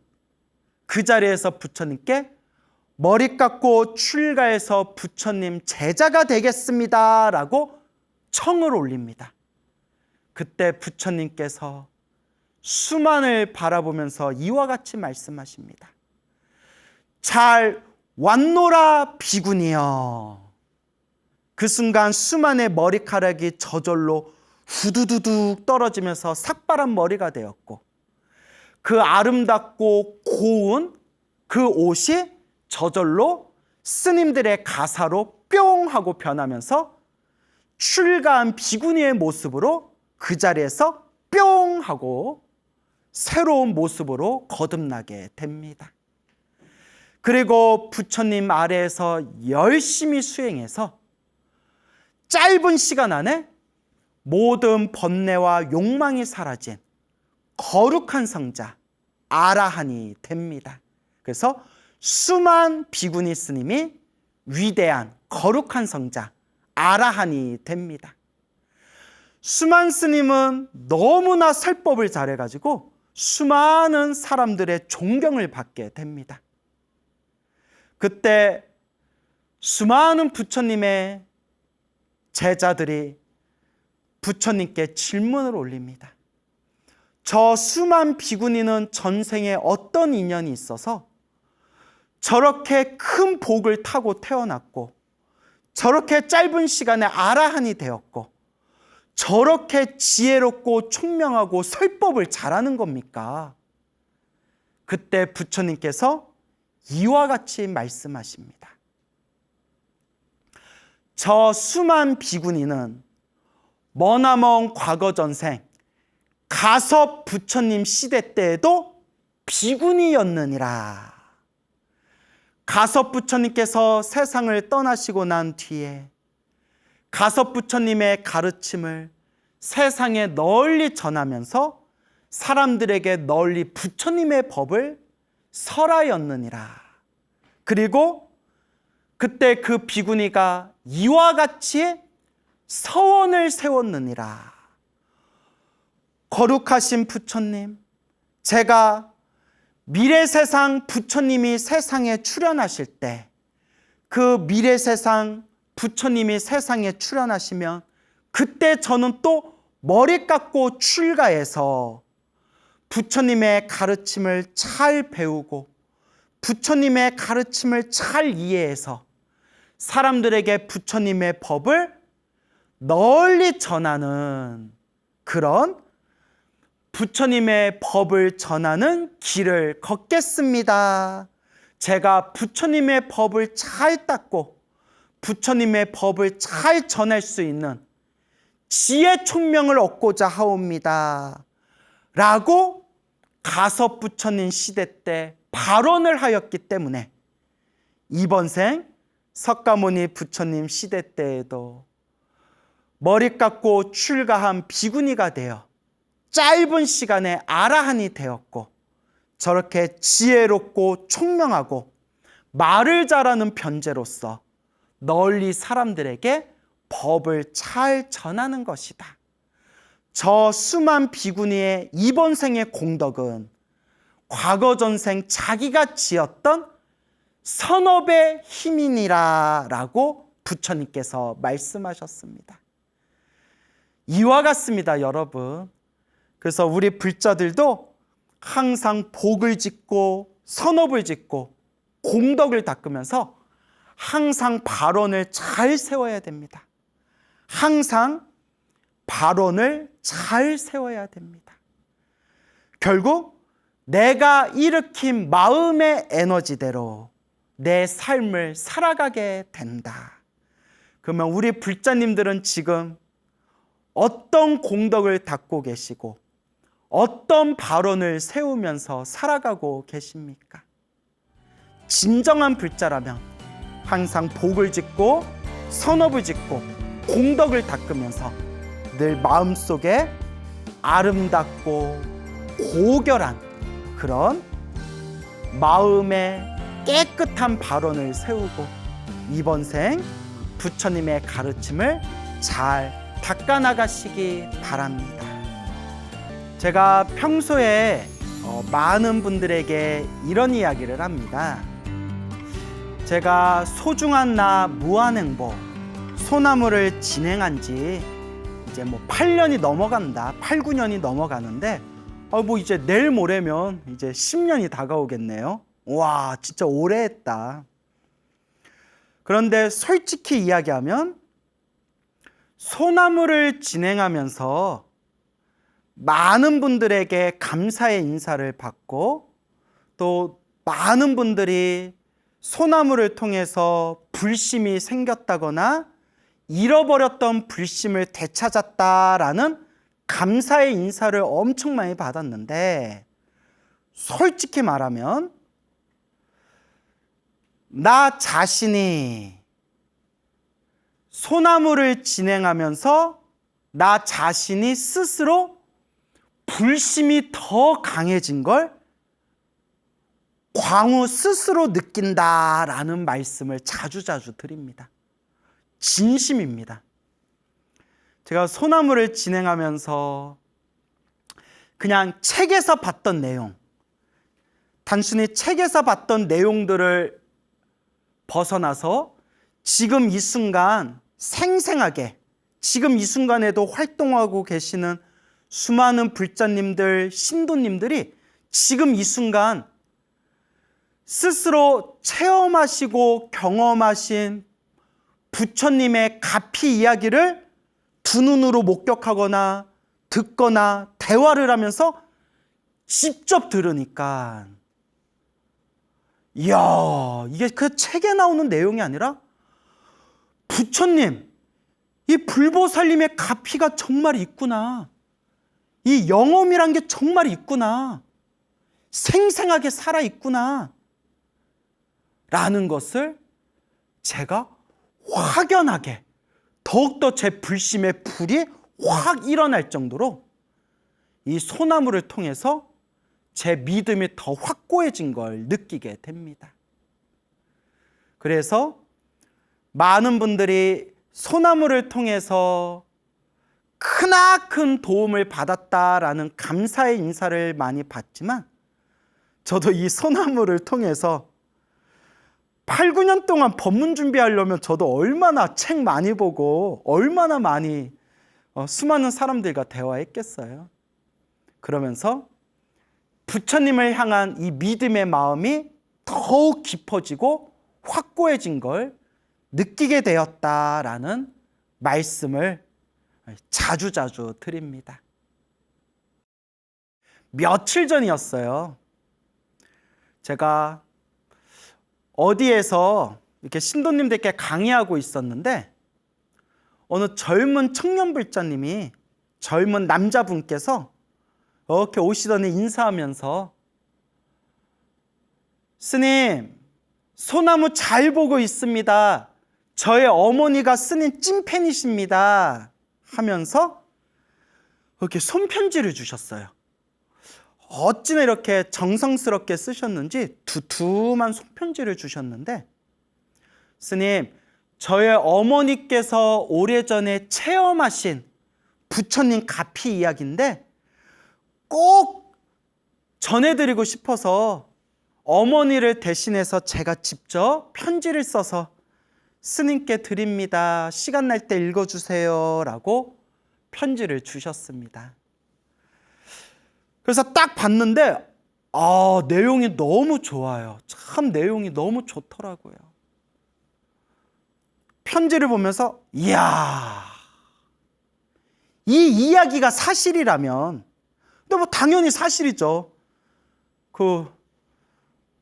그 자리에서 부처님께 머리 깎고 출가해서 부처님 제자가 되겠습니다 라고 청을 올립니다. 그때 부처님께서 수만을 바라보면서 이와 같이 말씀하십니다. 잘 왔노라 비구니여. 그 순간 수만의 머리카락이 저절로 후두두둑 떨어지면서 삭발한 머리가 되었고, 그 아름답고 고운 그 옷이 저절로 스님들의 가사로 뿅 하고 변하면서 출가한 비구니의 모습으로 그 자리에서 뿅 하고 새로운 모습으로 거듭나게 됩니다. 그리고 부처님 아래에서 열심히 수행해서 짧은 시간 안에 모든 번뇌와 욕망이 사라진 거룩한 성자 아라한이 됩니다. 그래서 수만 비구니 스님이 위대한 거룩한 성자 아라한이 됩니다. 수만 스님은 너무나 설법을 잘해가지고 수많은 사람들의 존경을 받게 됩니다. 그때 수많은 부처님의 제자들이 부처님께 질문을 올립니다. 저 수만 비구니는 전생에 어떤 인연이 있어서 저렇게 큰 복을 타고 태어났고, 저렇게 짧은 시간에 아라한이 되었고, 저렇게 지혜롭고 총명하고 설법을 잘하는 겁니까? 그때 부처님께서 이와 같이 말씀하십니다. 저 수만 비구니는 머나먼 과거 전생 가섭 부처님 시대 때에도 비구니였느니라. 가섭 부처님께서 세상을 떠나시고 난 뒤에 가섭 부처님의 가르침을 세상에 널리 전하면서 사람들에게 널리 부처님의 법을 설하였느니라. 그리고 그때 그 비구니가 이와 같이 서원을 세웠느니라. 거룩하신 부처님, 제가 미래 세상 부처님이 세상에 출현하실 때, 그 미래 세상 부처님이 세상에 출현하시면 그때 저는 또 머리 깎고 출가해서 부처님의 가르침을 잘 배우고 부처님의 가르침을 잘 이해해서 사람들에게 부처님의 법을 널리 전하는 그런 부처님의 법을 전하는 길을 걷겠습니다. 제가 부처님의 법을 잘 닦고 부처님의 법을 잘 전할 수 있는 지혜 총명을 얻고자 하옵니다. 라고 가섭 부처님 시대 때 발언을 하였기 때문에 이번 생 석가모니 부처님 시대 때에도 머리 깎고 출가한 비구니가 되어 짧은 시간에 아라한이 되었고, 저렇게 지혜롭고 총명하고 말을 잘하는 변제로서 널리 사람들에게 법을 잘 전하는 것이다. 저 수만 비구니의 이번 생의 공덕은 과거 전생 자기가 지었던 선업의 힘이니라 라고 부처님께서 말씀하셨습니다. 이와 같습니다, 여러분. 그래서 우리 불자들도 항상 복을 짓고 선업을 짓고 공덕을 닦으면서 항상 발언을 잘 세워야 됩니다. 항상 발언을 잘 세워야 됩니다. 결국 내가 일으킨 마음의 에너지대로 내 삶을 살아가게 된다. 그러면 우리 불자님들은 지금 어떤 공덕을 닦고 계시고 어떤 발언을 세우면서 살아가고 계십니까? 진정한 불자라면 항상 복을 짓고 선업을 짓고 공덕을 닦으면서 늘 마음속에 아름답고 고결한 그런 마음의 깨끗한 발언을 세우고 이번 생 부처님의 가르침을 잘 닦아나가시기 바랍니다. 제가 평소에 많은 분들에게 이런 이야기를 합니다. 제가 소중한 나 무한행보 소나무를 진행한 지 이제 8년이 넘어간다. 8, 9년이 넘어가는데 이제 내일 모레면 이제 10년이 다가오겠네요. 와, 진짜 오래 했다. 그런데 솔직히 이야기하면 소나무를 진행하면서 많은 분들에게 감사의 인사를 받고 또 많은 분들이 소나무를 통해서 불심이 생겼다거나 잃어버렸던 불심을 되찾았다라는 감사의 인사를 엄청 많이 받았는데 솔직히 말하면 나 자신이 소나무를 진행하면서 나 자신이 스스로 불심이 더 강해진 걸 광우 스스로 느낀다라는 말씀을 자주자주 드립니다. 진심입니다. 제가 소나무를 진행하면서 그냥 책에서 봤던 내용, 단순히 책에서 봤던 내용들을 벗어나서 지금 이 순간 생생하게 지금 이 순간에도 활동하고 계시는 수많은 불자님들, 신도님들이 지금 이 순간 스스로 체험하시고 경험하신 부처님의 가피 이야기를 두 눈으로 목격하거나 듣거나 대화를 하면서 직접 들으니까 이야, 이게 그 책에 나오는 내용이 아니라 부처님, 이 불보살님의 가피가 정말 있구나. 이 영험이란 게 정말 있구나. 생생하게 살아있구나. 라는 것을 제가 확연하게 더욱더 제 불심의 불이 확 일어날 정도로 이 소나무를 통해서 제 믿음이 더 확고해진 걸 느끼게 됩니다. 그래서 많은 분들이 소나무를 통해서 크나큰 도움을 받았다라는 감사의 인사를 많이 받지만 저도 이 소나무를 통해서 8, 9년 동안 법문 준비하려면 저도 얼마나 책 많이 보고 얼마나 많이 수많은 사람들과 대화했겠어요. 그러면서 부처님을 향한 이 믿음의 마음이 더욱 깊어지고 확고해진 걸 느끼게 되었다라는 말씀을 자주자주 드립니다. 며칠 전이었어요. 제가 어디에서 이렇게 신도님들께 강의하고 있었는데 어느 젊은 청년 불자님이 젊은 남자분께서 이렇게 오시더니 인사하면서 스님, 소나무 잘 보고 있습니다. 저의 어머니가 스님 찐팬이십니다. 하면서 이렇게 손편지를 주셨어요. 어찌나 이렇게 정성스럽게 쓰셨는지 두툼한 손편지를 주셨는데 스님, 저의 어머니께서 오래전에 체험하신 부처님 가피 이야기인데 꼭 전해드리고 싶어서 어머니를 대신해서 제가 직접 편지를 써서 스님께 드립니다. 시간 날 때 읽어주세요. 라고 편지를 주셨습니다. 그래서 딱 봤는데 내용이 너무 좋아요. 참 내용이 너무 좋더라고요. 편지를 보면서 이야, 이 이야기가 사실이라면, 근데 뭐 당연히 사실이죠. 그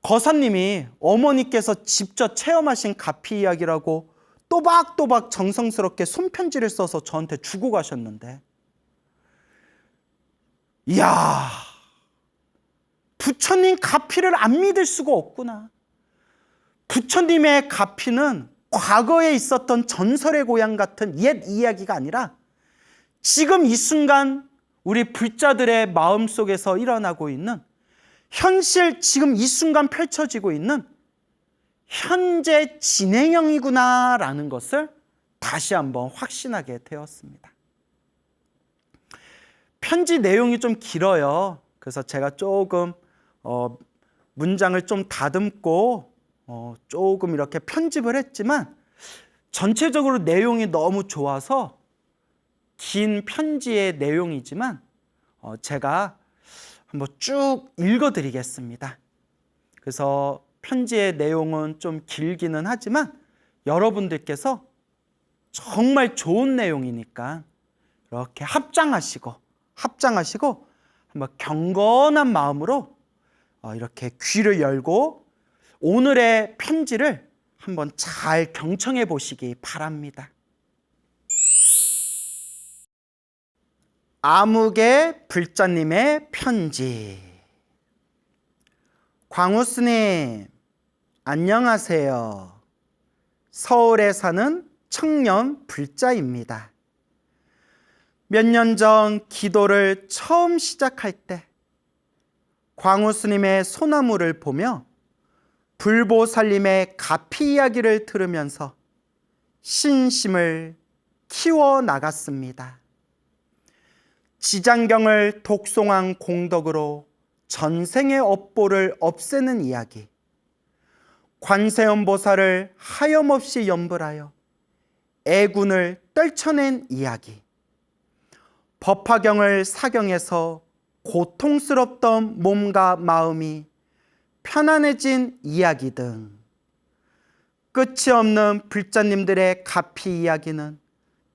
거사님이 어머니께서 직접 체험하신 가피 이야기라고 또박또박 정성스럽게 손편지를 써서 저한테 주고 가셨는데, 이야, 부처님 가피를 안 믿을 수가 없구나. 부처님의 가피는 과거에 있었던 전설의 고향 같은 옛 이야기가 아니라 지금 이 순간 우리 불자들의 마음속에서 일어나고 있는 현실, 지금 이 순간 펼쳐지고 있는 현재 진행형이구나라는 것을 다시 한번 확신하게 되었습니다. 편지 내용이 좀 길어요. 그래서 제가 조금 문장을 좀 다듬고 조금 이렇게 편집을 했지만 전체적으로 내용이 너무 좋아서 긴 편지의 내용이지만 제가 한번 쭉 읽어드리겠습니다. 그래서 편지의 내용은 좀 길기는 하지만 여러분들께서 정말 좋은 내용이니까 이렇게 합장하시고 한번 경건한 마음으로 이렇게 귀를 열고 오늘의 편지를 한번 잘 경청해 보시기 바랍니다. 아무개 불자님의 편지. 광우스님, 안녕하세요. 서울에 사는 청년 불자입니다. 몇 년 전 기도를 처음 시작할 때 광우스님의 소나무를 보며 불보살님의 가피 이야기를 들으면서 신심을 키워나갔습니다. 지장경을 독송한 공덕으로 전생의 업보를 없애는 이야기, 관세음보살을 하염없이 염불하여 애군을 떨쳐낸 이야기, 법화경을 사경해서 고통스럽던 몸과 마음이 편안해진 이야기 등 끝이 없는 불자님들의 가피 이야기는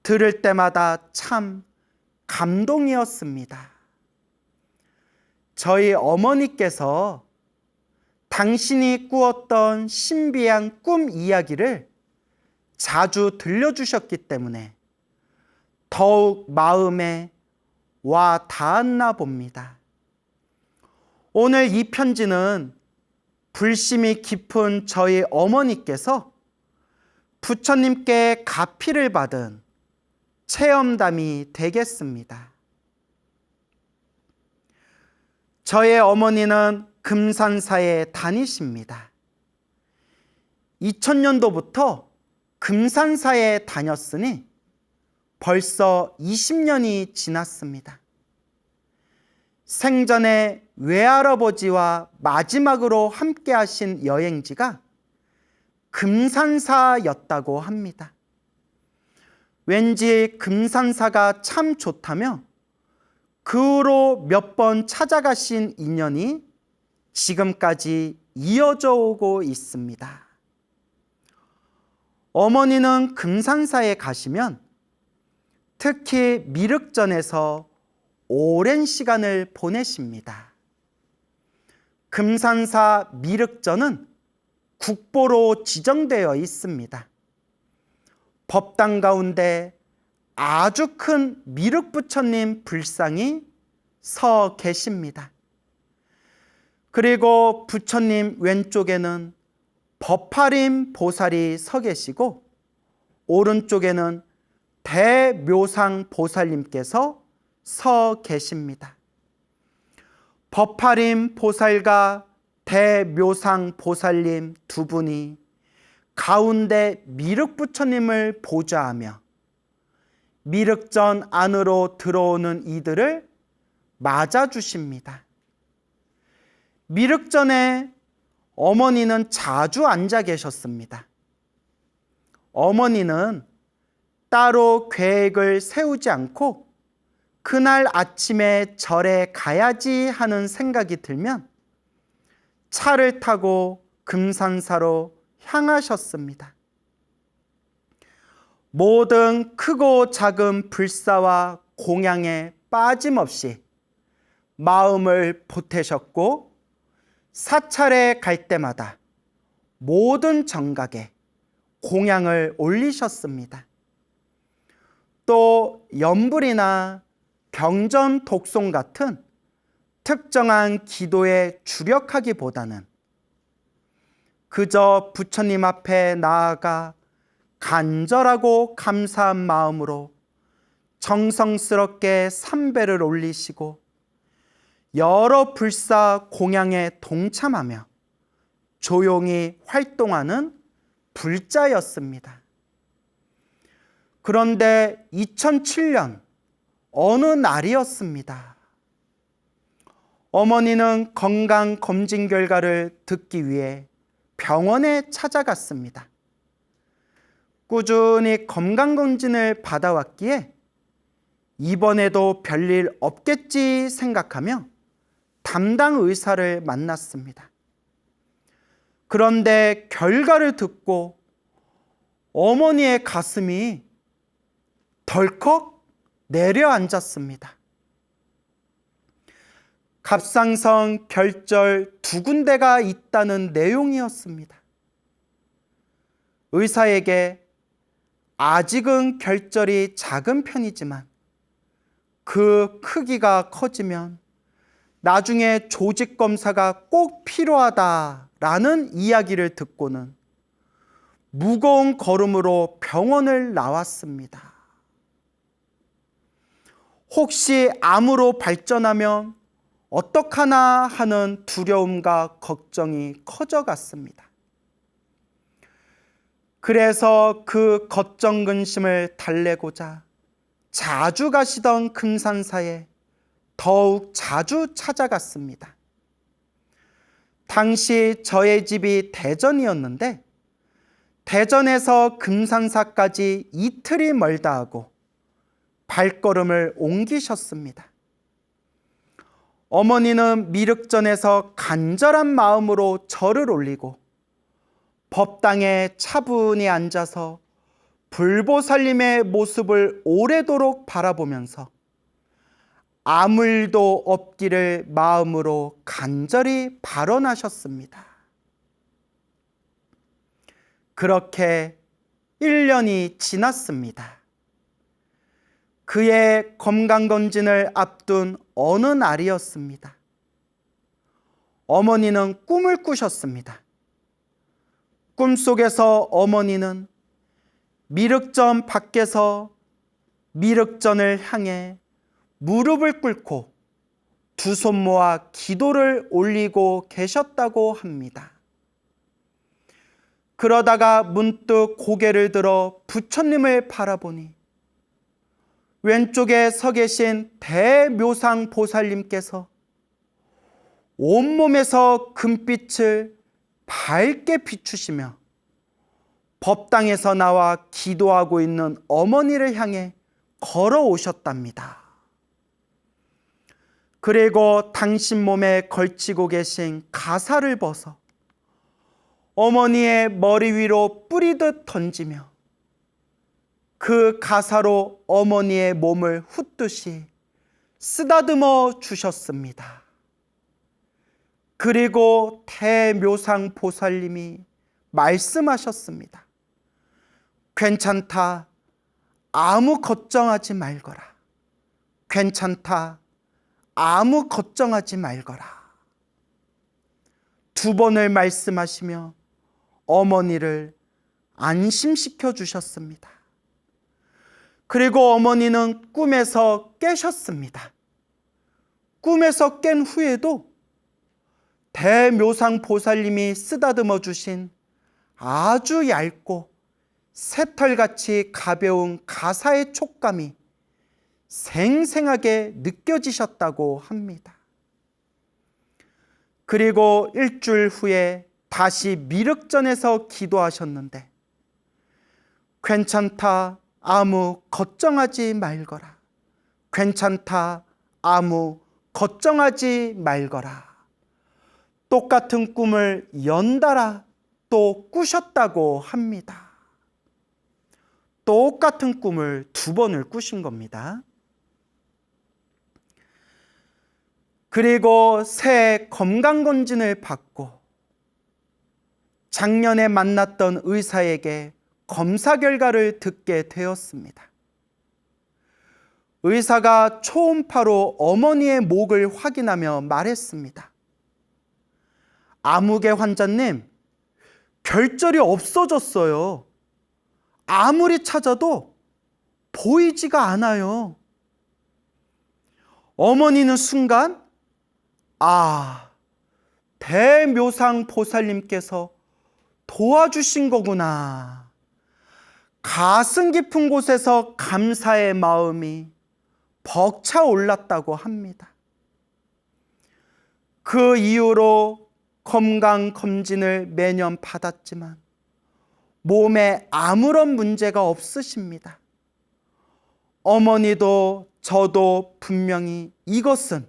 들을 때마다 참 감동이었습니다. 저희 어머니께서 당신이 꾸었던 신비한 꿈 이야기를 자주 들려주셨기 때문에 더욱 마음에 와 닿았나 봅니다. 오늘 이 편지는 불심이 깊은 저희 어머니께서 부처님께 가피를 받은 체험담이 되겠습니다. 저의 어머니는 금산사에 다니십니다. 2000년도부터 금산사에 다녔으니 벌써 20년이 지났습니다. 생전에 외할아버지와 마지막으로 함께 하신 여행지가 금산사였다고 합니다. 왠지 금산사가 참 좋다며 그 후로 몇 번 찾아가신 인연이 지금까지 이어져 오고 있습니다. 어머니는 금산사에 가시면 특히 미륵전에서 오랜 시간을 보내십니다. 금산사 미륵전은 국보로 지정되어 있습니다. 법당 가운데 아주 큰 미륵부처님 불상이 서 계십니다. 그리고 부처님 왼쪽에는 법화림 보살이 서 계시고 오른쪽에는 대묘상 보살님께서 서 계십니다. 법화림 보살과 대묘상 보살님 두 분이 가운데 미륵부처님을 보좌하며 미륵전 안으로 들어오는 이들을 맞아주십니다. 미륵전에 어머니는 자주 앉아 계셨습니다. 어머니는 따로 계획을 세우지 않고 그날 아침에 절에 가야지 하는 생각이 들면 차를 타고 금산사로 향하셨습니다. 모든 크고 작은 불사와 공양에 빠짐없이 마음을 보태셨고 사찰에 갈 때마다 모든 정각에 공양을 올리셨습니다. 또 연불이나 경전 독송 같은 특정한 기도에 주력하기보다는 그저 부처님 앞에 나아가 간절하고 감사한 마음으로 정성스럽게 삼배를 올리시고 여러 불사 공양에 동참하며 조용히 활동하는 불자였습니다. 그런데 2007년 어느 날이었습니다. 어머니는 건강검진 결과를 듣기 위해 병원에 찾아갔습니다. 꾸준히 건강검진을 받아왔기에 이번에도 별일 없겠지 생각하며 담당 의사를 만났습니다. 그런데 결과를 듣고 어머니의 가슴이 덜컥 내려앉았습니다. 갑상선 결절 2군데가 있다는 내용이었습니다. 의사에게 아직은 결절이 작은 편이지만 그 크기가 커지면 나중에 조직 검사가 꼭 필요하다라는 이야기를 듣고는 무거운 걸음으로 병원을 나왔습니다. 혹시 암으로 발전하면 어떡하나 하는 두려움과 걱정이 커져갔습니다. 그래서 그 걱정 근심을 달래고자 자주 가시던 금산사에 더욱 자주 찾아갔습니다. 당시 저의 집이 대전이었는데 대전에서 금산사까지 이틀이 멀다 하고 발걸음을 옮기셨습니다. 어머니는 미륵전에서 간절한 마음으로 절을 올리고 법당에 차분히 앉아서 불보살님의 모습을 오래도록 바라보면서 아무 일도 없기를 마음으로 간절히 발언하셨습니다. 그렇게 1년이 지났습니다. 그의 건강검진을 앞둔 어느 날이었습니다. 어머니는 꿈을 꾸셨습니다. 꿈속에서 어머니는 미륵전 밖에서 미륵전을 향해 무릎을 꿇고 두 손 모아 기도를 올리고 계셨다고 합니다. 그러다가 문득 고개를 들어 부처님을 바라보니 왼쪽에 서 계신 대묘상 보살님께서 온몸에서 금빛을 밝게 비추시며 법당에서 나와 기도하고 있는 어머니를 향해 걸어오셨답니다. 그리고 당신 몸에 걸치고 계신 가사를 벗어 어머니의 머리 위로 뿌리듯 던지며 그 가사로 어머니의 몸을 훑듯이 쓰다듬어 주셨습니다. 그리고 대묘상 보살님이 말씀하셨습니다. 괜찮다. 아무 걱정하지 말거라. 괜찮다. 아무 걱정하지 말거라. 2번을 말씀하시며 어머니를 안심시켜 주셨습니다. 그리고 어머니는 꿈에서 깨셨습니다. 꿈에서 깬 후에도 대묘상 보살님이 쓰다듬어 주신 아주 얇고 새털같이 가벼운 가사의 촉감이 생생하게 느껴지셨다고 합니다. 그리고 일주일 후에 다시 미륵전에서 기도하셨는데 괜찮다. 아무 걱정하지 말거라. 괜찮다. 아무 걱정하지 말거라. 똑같은 꿈을 연달아 또 꾸셨다고 합니다. 똑같은 꿈을 2번을 꾸신 겁니다. 그리고 새 건강검진을 받고 작년에 만났던 의사에게 검사 결과를 듣게 되었습니다. 의사가 초음파로 어머니의 목을 확인하며 말했습니다. 아무개 환자님, 결절이 없어졌어요. 아무리 찾아도 보이지가 않아요. 어머니는 순간 대묘상 보살님께서 도와주신 거구나. 가슴 깊은 곳에서 감사의 마음이 벅차 올랐다고 합니다. 그 이후로 건강검진을 매년 받았지만 몸에 아무런 문제가 없으십니다. 어머니도 저도 분명히 이것은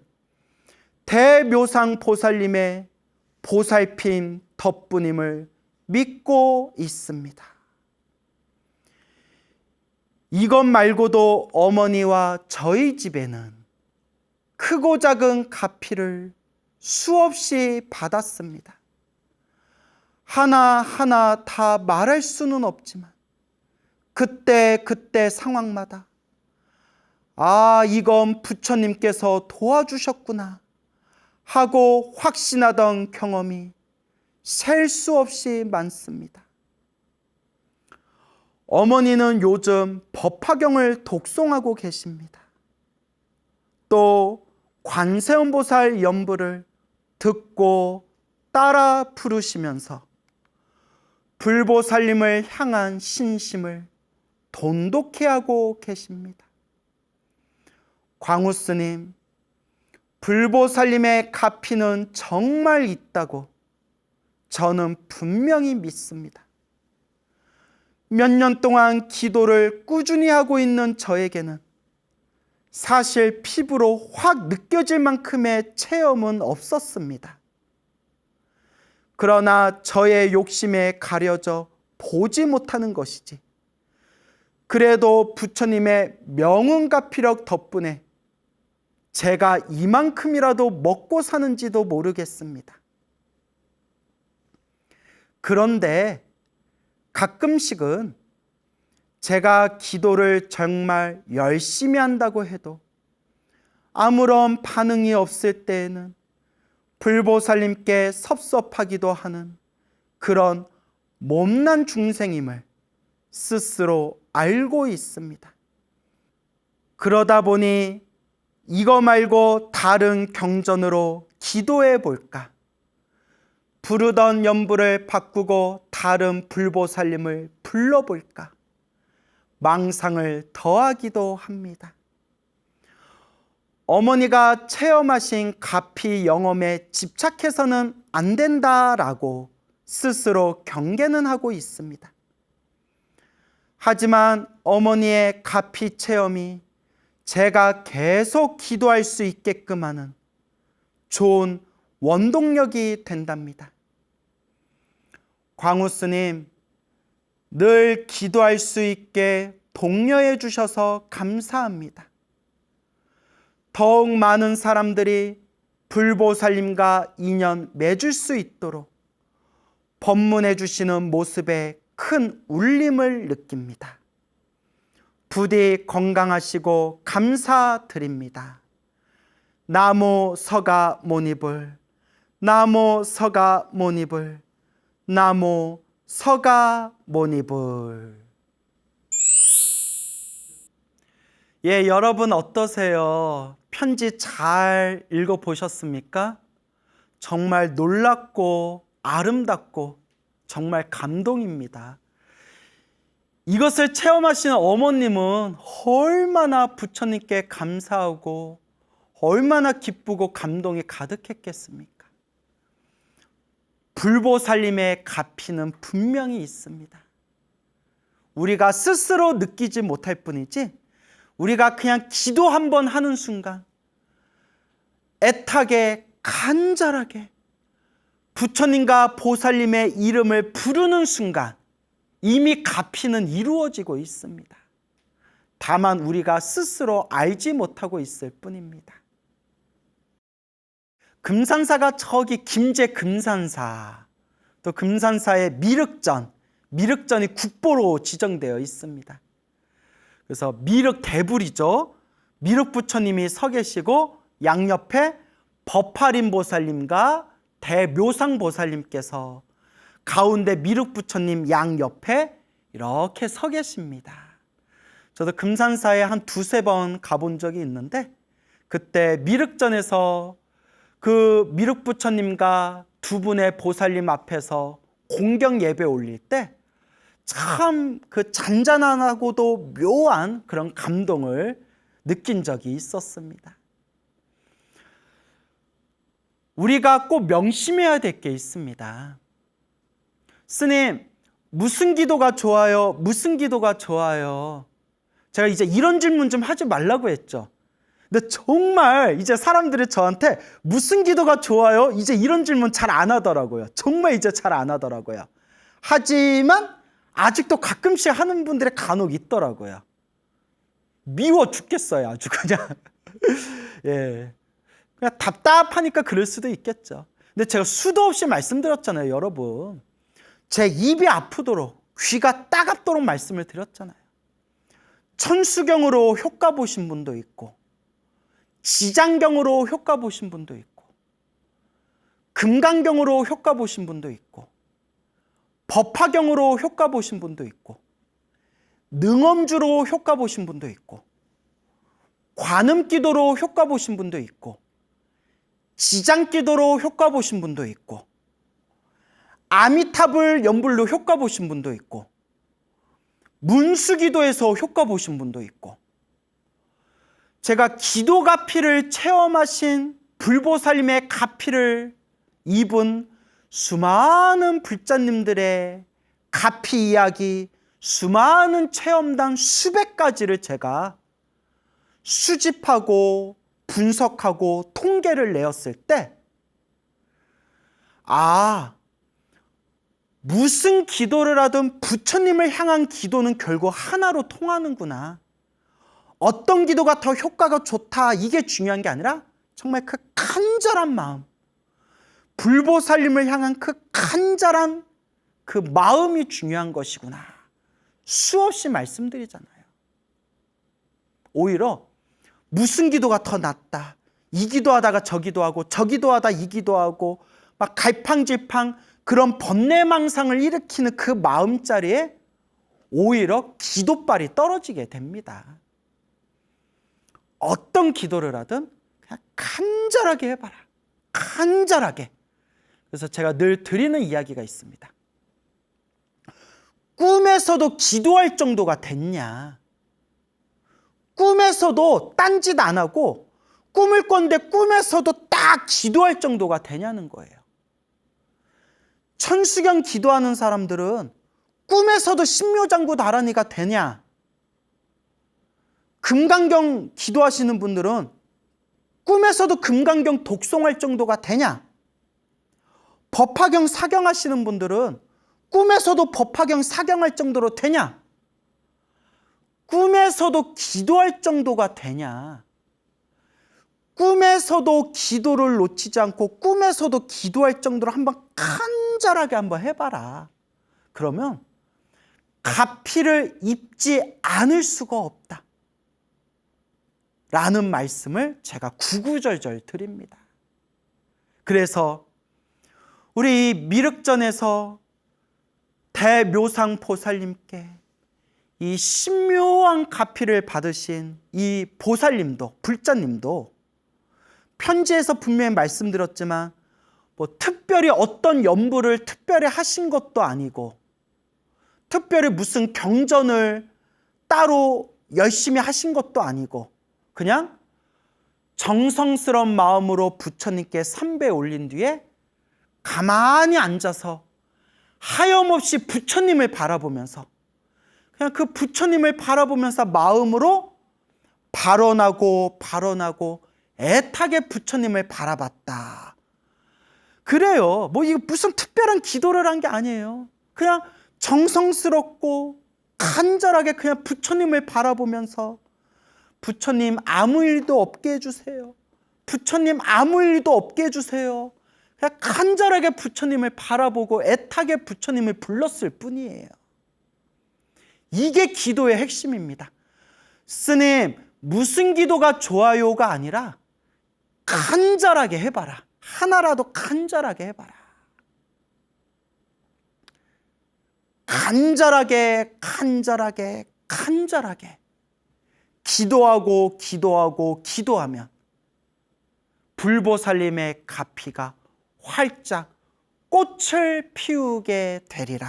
대묘상 보살님의 보살핌 덕분임을 믿고 있습니다. 이것 말고도 어머니와 저희 집에는 크고 작은 가피를 수없이 받았습니다. 하나하나 다 말할 수는 없지만 그때 상황마다 이건 부처님께서 도와주셨구나 하고 확신하던 경험이 셀 수 없이 많습니다. 어머니는 요즘 법화경을 독송하고 계십니다. 또 관세음보살 연부를 듣고 따라 부르시면서 불보살님을 향한 신심을 돈독히 하고 계십니다. 광우스님, 불보살님의 가피는 정말 있다고 저는 분명히 믿습니다. 몇 년 동안 기도를 꾸준히 하고 있는 저에게는 사실 피부로 확 느껴질 만큼의 체험은 없었습니다. 그러나 저의 욕심에 가려져 보지 못하는 것이지, 그래도 부처님의 명운가피력 덕분에 제가 이만큼이라도 먹고 사는지도 모르겠습니다. 그런데 가끔씩은 제가 기도를 정말 열심히 한다고 해도 아무런 반응이 없을 때에는 불보살님께 섭섭하기도 하는 그런 못난 중생임을 스스로 알고 있습니다. 그러다 보니 이거 말고 다른 경전으로 기도해 볼까? 부르던 연부를 바꾸고 다른 불보살님을 불러볼까? 망상을 더하기도 합니다. 어머니가 체험하신 가피 영험에 집착해서는 안 된다라고 스스로 경계는 하고 있습니다. 하지만 어머니의 가피 체험이 제가 계속 기도할 수 있게끔 하는 좋은 원동력이 된답니다. 광우스님, 늘 기도할 수 있게 독려해 주셔서 감사합니다. 더욱 많은 사람들이 불보살님과 인연 맺을 수 있도록 법문해 주시는 모습에 큰 울림을 느낍니다. 부디 건강하시고 감사드립니다. 나모 서가 모니불, 나모 서가 모니불, 나모 서가 모니불. 여러분 어떠세요? 편지 잘 읽어보셨습니까? 정말 놀랍고 아름답고 정말 감동입니다. 이것을 체험하시는 어머님은 얼마나 부처님께 감사하고 얼마나 기쁘고 감동이 가득했겠습니까? 불보살님의 가피는 분명히 있습니다. 우리가 스스로 느끼지 못할 뿐이지, 우리가 그냥 기도 한번 하는 순간 애타게 간절하게 부처님과 보살님의 이름을 부르는 순간 이미 가피는 이루어지고 있습니다. 다만 우리가 스스로 알지 못하고 있을 뿐입니다. 금산사가 저기 김제 금산사, 또 금산사의 미륵전이 국보로 지정되어 있습니다. 그래서 미륵 대불이죠. 미륵 부처님이 서 계시고 양옆에 법화림 보살님과 대묘상 보살님께서 가운데 미륵 부처님 양옆에 이렇게 서 계십니다. 저도 금산사에 한 두세 번 가본 적이 있는데, 그때 미륵전에서 그 미륵 부처님과 두 분의 보살님 앞에서 공경 예배 올릴 때 참 그 잔잔하고도 묘한 그런 감동을 느낀 적이 있었습니다. 우리가 꼭 명심해야 될 게 있습니다. 스님, 무슨 기도가 좋아요? 무슨 기도가 좋아요? 제가 이제 이런 질문 좀 하지 말라고 했죠. 근데 정말 이제 사람들이 저한테 무슨 기도가 좋아요? 이제 이런 질문 잘 안 하더라고요. 정말 이제 잘 안 하더라고요. 하지만 아직도 가끔씩 하는 분들이 간혹 있더라고요. 미워 죽겠어요, 아주 그냥. 예. 그냥 답답하니까 그럴 수도 있겠죠. 근데 제가 수도 없이 말씀드렸잖아요, 여러분. 제 입이 아프도록, 귀가 따갑도록 말씀을 드렸잖아요. 천수경으로 효과 보신 분도 있고, 지장경으로 효과 보신 분도 있고, 금강경으로 효과 보신 분도 있고, 법화경으로 효과 보신 분도 있고, 능엄주로 효과 보신 분도 있고, 관음기도로 효과 보신 분도 있고, 지장기도로 효과 보신 분도 있고, 아미타불 연불로 효과 보신 분도 있고, 문수기도에서 효과 보신 분도 있고, 제가 기도 가피를 체험하신 불보살님의 가피를 입은 수많은 불자님들의 가피 이야기, 수많은 체험담 수백 가지를 제가 수집하고 분석하고 통계를 내었을 때, 무슨 기도를 하든 부처님을 향한 기도는 결국 하나로 통하는구나. 어떤 기도가 더 효과가 좋다, 이게 중요한 게 아니라 정말 그 간절한 마음, 불보살님을 향한 그 간절한 그 마음이 중요한 것이구나. 수없이 말씀드리잖아요. 오히려 무슨 기도가 더 낫다, 이 기도하다가 저 기도하고 저 기도하다 이 기도하고 막 갈팡질팡 그런 번뇌망상을 일으키는 그 마음자리에 오히려 기도빨이 떨어지게 됩니다. 어떤 기도를 하든 그냥 간절하게 해봐라. 간절하게. 그래서 제가 늘 드리는 이야기가 있습니다. 꿈에서도 기도할 정도가 됐냐? 꿈에서도 딴짓 안 하고 꿈을 꿨는데 꿈에서도 딱 기도할 정도가 되냐는 거예요. 천수경 기도하는 사람들은 꿈에서도 신묘장구 다라니가 되냐? 금강경 기도하시는 분들은 꿈에서도 금강경 독송할 정도가 되냐? 법화경 사경하시는 분들은 꿈에서도 법화경 사경할 정도로 되냐? 꿈에서도 기도할 정도가 되냐? 꿈에서도 기도를 놓치지 않고 꿈에서도 기도할 정도로 한번 간절하게 한번 해봐라. 그러면 가피를 입지 않을 수가 없다. 라는 말씀을 제가 구구절절 드립니다. 그래서 우리 미륵전에서 대묘상 보살님께 이 신묘한 가피를 받으신 이 보살님도, 불자님도 편지에서 분명히 말씀드렸지만 뭐 특별히 어떤 연부를 특별히 하신 것도 아니고 특별히 무슨 경전을 따로 열심히 하신 것도 아니고 그냥 정성스러운 마음으로 부처님께 삼배 올린 뒤에 가만히 앉아서 하염없이 부처님을 바라보면서 그냥 그 부처님을 바라보면서 마음으로 발언하고 애타게 부처님을 바라봤다. 그래요. 뭐 이거 무슨 특별한 기도를 한 게 아니에요. 그냥 정성스럽고 간절하게 그냥 부처님을 바라보면서 부처님 아무 일도 없게 해주세요. 부처님 아무 일도 없게 해주세요. 그냥 간절하게 부처님을 바라보고 애타게 부처님을 불렀을 뿐이에요. 이게 기도의 핵심입니다. 스님, 무슨 기도가 좋아요가 아니라 간절하게 해봐라. 하나라도 간절하게 해봐라. 간절하게 기도하면 불보살님의 가피가 활짝 꽃을 피우게 되리라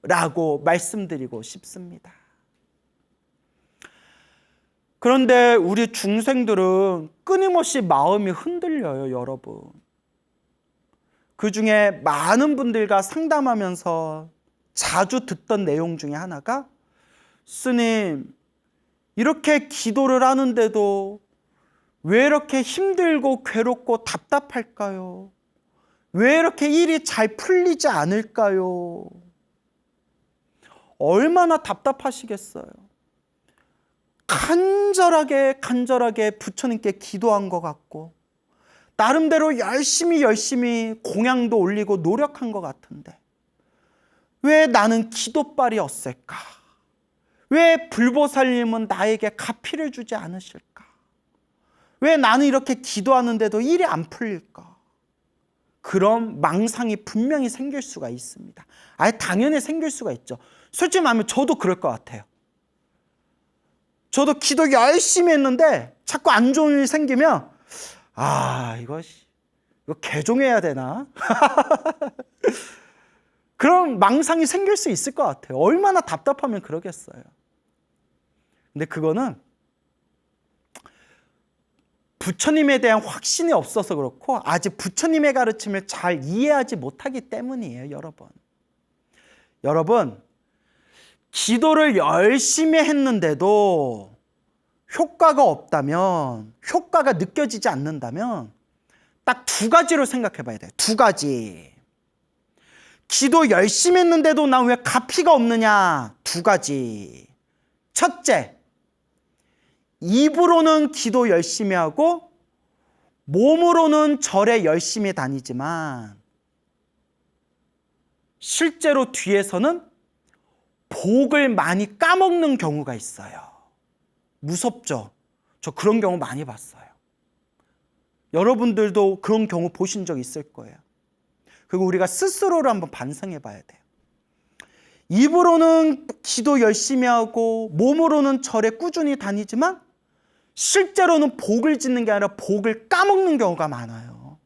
라고 말씀드리고 싶습니다. 그런데 우리 중생들은 끊임없이 마음이 흔들려요, 여러분. 그 중에 많은 분들과 상담하면서 자주 듣던 내용 중에 하나가, 스님, 이렇게 기도를 하는데도 왜 이렇게 힘들고 괴롭고 답답할까요? 왜 이렇게 일이 잘 풀리지 않을까요? 얼마나 답답하시겠어요. 간절하게 부처님께 기도한 것 같고 나름대로 열심히 공양도 올리고 노력한 것 같은데 왜 나는 기도빨이 없을까? 왜 불보살님은 나에게 가피를 주지 않으실까? 왜 나는 이렇게 기도하는데도 일이 안 풀릴까? 그런 망상이 분명히 생길 수가 있습니다. 당연히 생길 수가 있죠. 솔직히 말하면 저도 그럴 것 같아요. 저도 기도 열심히 했는데 자꾸 안 좋은 일이 생기면 이거 개종해야 되나? 그런 망상이 생길 수 있을 것 같아요. 얼마나 답답하면 그러겠어요. 근데 그거는 부처님에 대한 확신이 없어서 그렇고 아직 부처님의 가르침을 잘 이해하지 못하기 때문이에요, 여러분. 여러분, 기도를 열심히 했는데도 효과가 없다면, 효과가 느껴지지 않는다면 딱 두 가지로 생각해 봐야 돼요. 두 가지. 기도 열심히 했는데도 난 왜 가피가 없느냐? 두 가지. 첫째, 입으로는 기도 열심히 하고 몸으로는 절에 열심히 다니지만 실제로 뒤에서는 복을 많이 까먹는 경우가 있어요. 무섭죠? 저 그런 경우 많이 봤어요. 여러분들도 그런 경우 보신 적 있을 거예요. 그리고 우리가 스스로를 한번 반성해 봐야 돼요. 입으로는 기도 열심히 하고 몸으로는 절에 꾸준히 다니지만 실제로는 복을 짓는 게 아니라 복을 까먹는 경우가 많아요.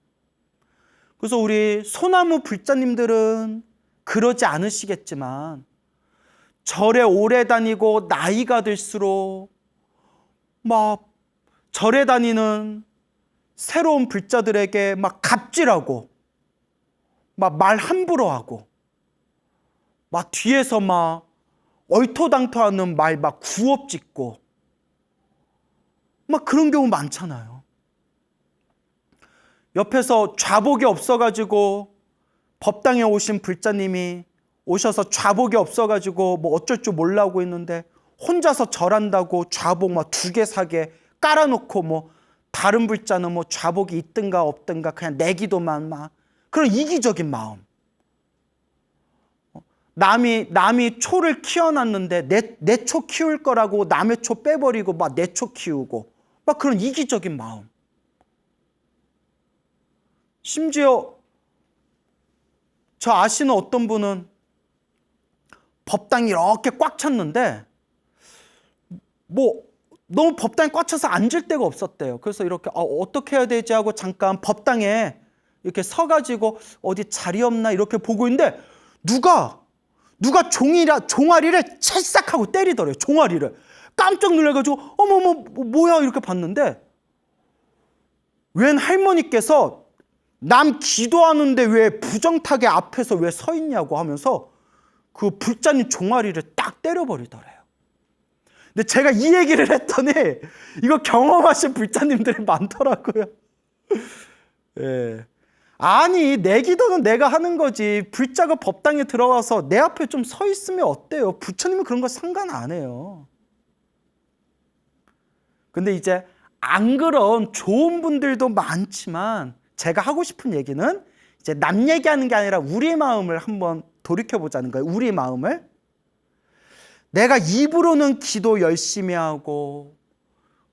그래서 우리 소나무 불자님들은 그러지 않으시겠지만 절에 오래 다니고 나이가 들수록 막 절에 다니는 새로운 불자들에게 막 갑질하고 막 말 함부로 하고 막 뒤에서 막 얼토당토하는 말 막 구업 짓고 막 그런 경우 많잖아요. 옆에서 좌복이 없어가지고 법당에 오신 불자님이 오셔서 좌복이 없어가지고 뭐 어쩔 줄 몰라고 했는데 혼자서 절한다고 좌복 막 2개 4개 깔아놓고 뭐 다른 불자는 뭐 좌복이 있든가 없든가 그냥 내기도만 막 그런 이기적인 마음. 남이 초를 키워놨는데 내 초 키울 거라고 남의 초 빼버리고 막 내 초 키우고 막 그런 이기적인 마음. 심지어 저 아시는 어떤 분은 법당이 이렇게 꽉 찼는데 뭐 너무 법당이 꽉 차서 앉을 데가 없었대요. 그래서 이렇게 어떻게 해야 되지 하고 잠깐 법당에 이렇게 서가지고 어디 자리 없나 이렇게 보고 있는데 누가 종아리를 찰싹하고 때리더래요. 종아리를. 깜짝 놀라가지고 어머머 뭐야 이렇게 봤는데 웬 할머니께서 남 기도하는데 왜 부정타게 앞에서 왜 서 있냐고 하면서 그 불자님 종아리를 딱 때려버리더래요. 근데 제가 이 얘기를 했더니 이거 경험하신 불자님들이 많더라고요. 예. 아니, 내 기도는 내가 하는 거지. 불자가 법당에 들어가서 내 앞에 좀 서 있으면 어때요? 부처님은 그런 거 상관 안 해요. 근데 이제 안 그런 좋은 분들도 많지만 제가 하고 싶은 얘기는 이제 남 얘기하는 게 아니라 우리 마음을 한번 돌이켜보자는 거예요. 우리 마음을. 내가 입으로는 기도 열심히 하고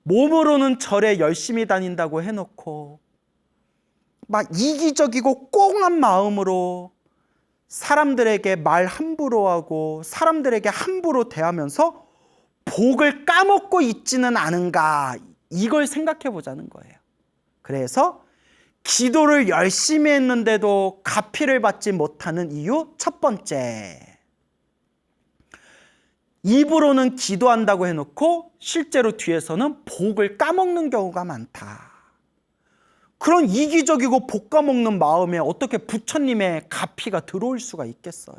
몸으로는 절에 열심히 다닌다고 해놓고 막 이기적이고 꽁한 마음으로 사람들에게 말 함부로 하고 사람들에게 함부로 대하면서 복을 까먹고 있지는 않은가, 이걸 생각해 보자는 거예요. 그래서 기도를 열심히 했는데도 가피를 받지 못하는 이유 첫 번째, 입으로는 기도한다고 해놓고 실제로 뒤에서는 복을 까먹는 경우가 많다. 그런 이기적이고 복 까먹는 마음에 어떻게 부처님의 가피가 들어올 수가 있겠어요?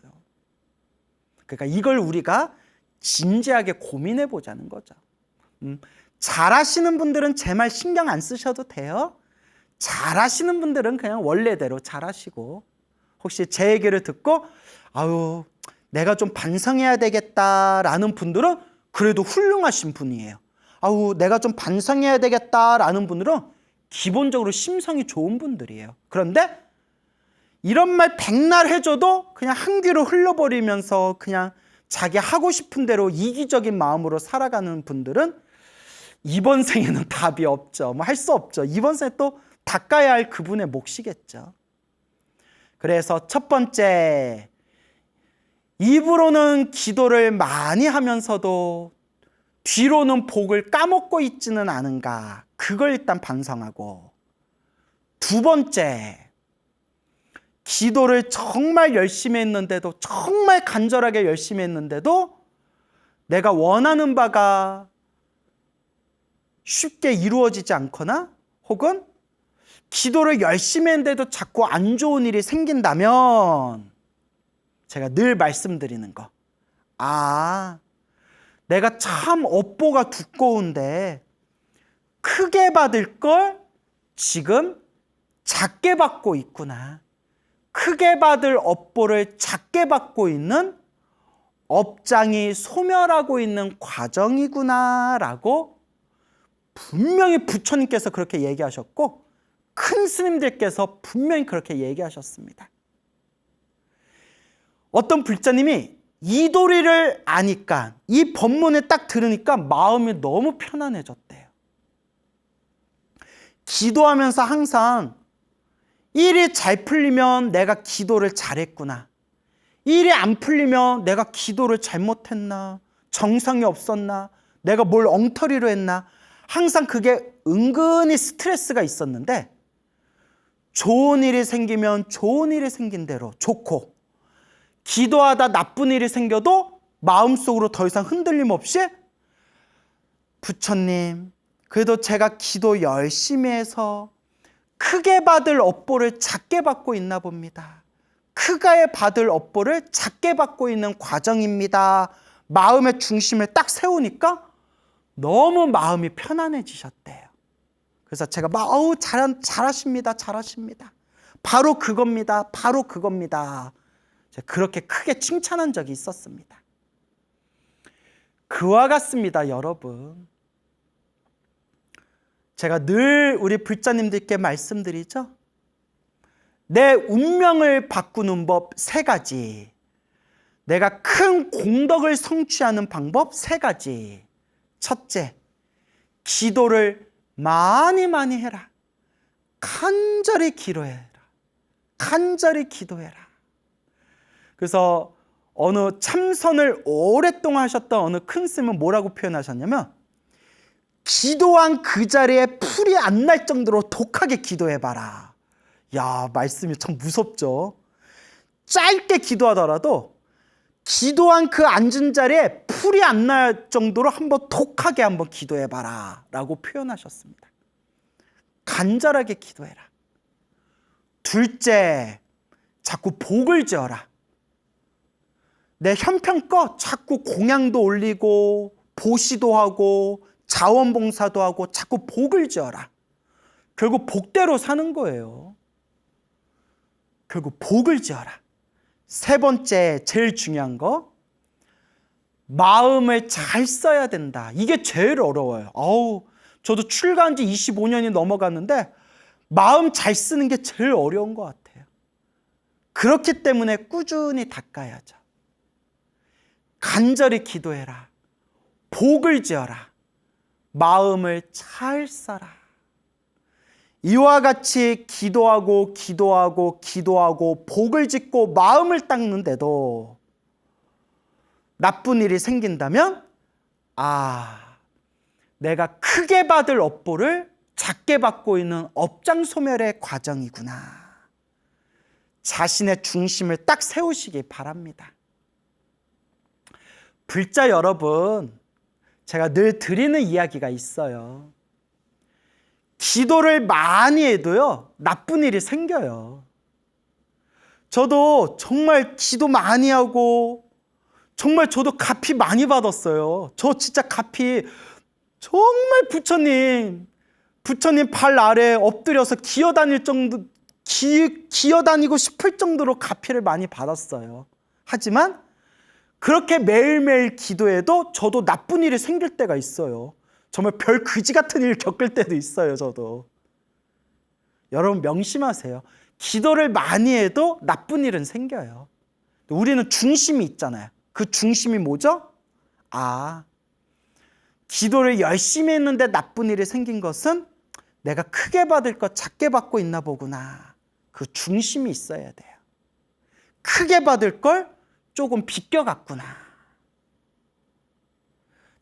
그러니까 이걸 우리가 진지하게 고민해 보자는 거죠. 잘하시는 분들은 제 말 신경 안 쓰셔도 돼요. 잘하시는 분들은 그냥 원래대로 잘하시고, 혹시 제 얘기를 듣고 아유 내가 좀 반성해야 되겠다라는 분들은 그래도 훌륭하신 분이에요. 아우 내가 좀 반성해야 되겠다라는 분들은 기본적으로 심성이 좋은 분들이에요. 그런데 이런 말 백날 해줘도 그냥 한 귀로 흘러버리면서 그냥 자기 하고 싶은 대로 이기적인 마음으로 살아가는 분들은 이번 생에는 답이 없죠. 뭐 할 수 없죠. 이번 생에 또 닦아야 할 그분의 몫이겠죠. 그래서 첫 번째, 입으로는 기도를 많이 하면서도 뒤로는 복을 까먹고 있지는 않은가, 그걸 일단 반성하고, 두 번째, 기도를 정말 열심히 했는데도, 정말 간절하게 열심히 했는데도 내가 원하는 바가 쉽게 이루어지지 않거나 혹은 기도를 열심히 했는데도 자꾸 안 좋은 일이 생긴다면 제가 늘 말씀드리는 거, 내가 참 업보가 두꺼운데 크게 받을 걸 지금 작게 받고 있구나. 크게 받을 업보를 작게 받고 있는 업장이 소멸하고 있는 과정이구나라고 분명히 부처님께서 그렇게 얘기하셨고 큰 스님들께서 분명히 그렇게 얘기하셨습니다. 어떤 불자님이 이 도리를 아니까, 이 법문을 딱 들으니까 마음이 너무 편안해졌대요. 기도하면서 항상 일이 잘 풀리면 내가 기도를 잘했구나, 일이 안 풀리면 내가 기도를 잘못했나, 정성이 없었나, 내가 뭘 엉터리로 했나, 항상 그게 은근히 스트레스가 있었는데 좋은 일이 생기면 좋은 일이 생긴 대로 좋고, 기도하다 나쁜 일이 생겨도 마음속으로 더 이상 흔들림 없이 부처님, 그래도 제가 기도 열심히 해서 크게 받을 업보를 작게 받고 있나 봅니다. 크게 받을 업보를 작게 받고 있는 과정입니다. 마음의 중심을 딱 세우니까 너무 마음이 편안해지셨대요. 그래서 제가 잘하십니다. 잘하십니다. 바로 그겁니다. 바로 그겁니다. 그렇게 크게 칭찬한 적이 있었습니다. 그와 같습니다, 여러분. 제가 늘 우리 불자님들께 말씀드리죠. 내 운명을 바꾸는 법 3가지. 내가 큰 공덕을 성취하는 방법 3가지. 첫째, 기도를 많이 많이 해라. 간절히 기도해라. 간절히 기도해라. 그래서 어느 참선을 오랫동안 하셨던 어느 큰 스님은 뭐라고 표현하셨냐면, 기도한 그 자리에 풀이 안 날 정도로 독하게 기도해봐라. 야, 말씀이 참 무섭죠. 짧게 기도하더라도 기도한 그 앉은 자리에 풀이 안 날 정도로 한번 독하게 한번 기도해봐라 라고 표현하셨습니다. 간절하게 기도해라. 둘째, 자꾸 복을 지어라. 내 형편껏 자꾸 공양도 올리고 보시도 하고 자원봉사도 하고 자꾸 복을 지어라. 결국 복대로 사는 거예요. 결국 복을 지어라. 세 번째, 제일 중요한 거, 마음을 잘 써야 된다. 이게 제일 어려워요. 저도 출가한 지 25년이 넘어갔는데 마음 잘 쓰는 게 제일 어려운 것 같아요. 그렇기 때문에 꾸준히 닦아야죠. 간절히 기도해라. 복을 지어라. 마음을 잘 써라. 이와 같이 기도하고 복을 짓고 마음을 닦는데도 나쁜 일이 생긴다면 내가 크게 받을 업보를 작게 받고 있는 업장소멸의 과정이구나. 자신의 중심을 딱 세우시기 바랍니다. 불자 여러분, 제가 늘 드리는 이야기가 있어요. 기도를 많이 해도요, 나쁜 일이 생겨요. 저도 정말 기도 많이 하고 정말 저도 갚이 많이 받았어요. 저 진짜 갚이 정말 부처님 발 아래 엎드려서 기어다니고 싶을 정도로 갚이를 많이 받았어요. 하지만 그렇게 매일매일 기도해도 저도 나쁜 일이 생길 때가 있어요. 정말 별 그지 같은 일 겪을 때도 있어요, 저도. 여러분 명심하세요. 기도를 많이 해도 나쁜 일은 생겨요. 우리는 중심이 있잖아요. 그 중심이 뭐죠? 기도를 열심히 했는데 나쁜 일이 생긴 것은 내가 크게 받을 것 작게 받고 있나 보구나. 그 중심이 있어야 돼요. 크게 받을 걸 조금 비껴갔구나.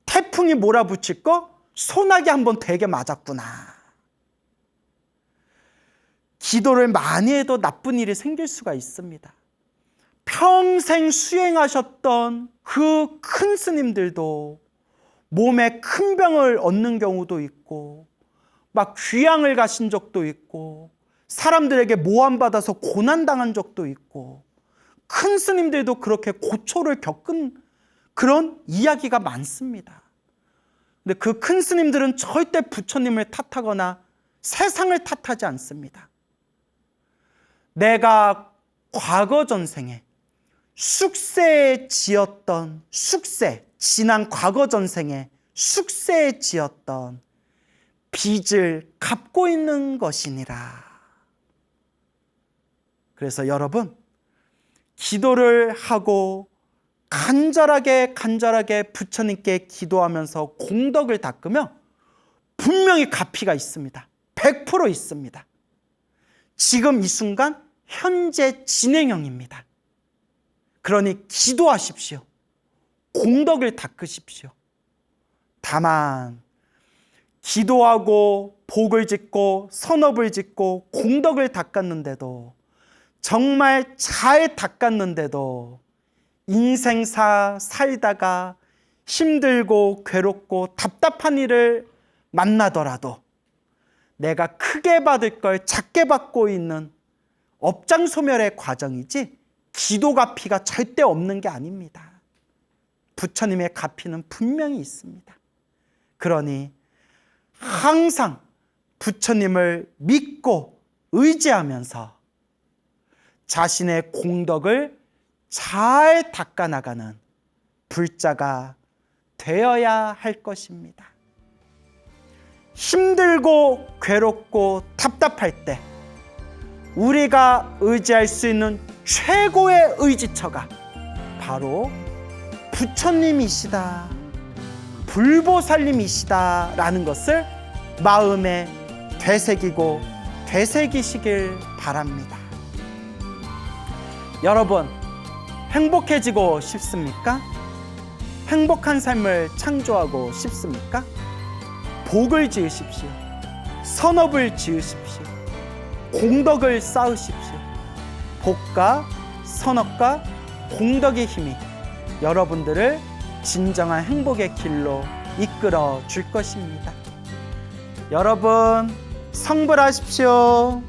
태풍이 몰아붙일 거 소나기 한번 되게 맞았구나. 기도를 많이 해도 나쁜 일이 생길 수가 있습니다. 평생 수행하셨던 그 큰 스님들도 몸에 큰 병을 얻는 경우도 있고 막 귀향을 가신 적도 있고 사람들에게 모함받아서 고난당한 적도 있고 큰 스님들도 그렇게 고초를 겪은 그런 이야기가 많습니다. 근데 그 큰 스님들은 절대 부처님을 탓하거나 세상을 탓하지 않습니다. 내가 과거 전생에 숙세에 지었던 지난 과거 전생에 숙세에 지었던 빚을 갚고 있는 것이니라. 그래서 여러분, 기도를 하고 간절하게 부처님께 기도하면서 공덕을 닦으면 분명히 갚이가 있습니다. 100% 있습니다. 지금 이 순간 현재 진행형입니다. 그러니 기도하십시오. 공덕을 닦으십시오. 다만 기도하고 복을 짓고 선업을 짓고 공덕을 닦았는데도 정말 잘 닦았는데도 인생사 살다가 힘들고 괴롭고 답답한 일을 만나더라도 내가 크게 받을 걸 작게 받고 있는 업장소멸의 과정이지 기도 갚이가 절대 없는 게 아닙니다. 부처님의 갚이는 분명히 있습니다. 그러니 항상 부처님을 믿고 의지하면서 자신의 공덕을 잘 닦아나가는 불자가 되어야 할 것입니다. 힘들고 괴롭고 답답할 때 우리가 의지할 수 있는 최고의 의지처가 바로 부처님이시다, 불보살님이시다라는 것을 마음에 되새기시길 바랍니다. 여러분, 행복해지고 싶습니까? 행복한 삶을 창조하고 싶습니까? 복을 지으십시오. 선업을 지으십시오. 공덕을 쌓으십시오. 복과 선업과 공덕의 힘이 여러분들을 진정한 행복의 길로 이끌어 줄 것입니다. 여러분, 성불하십시오.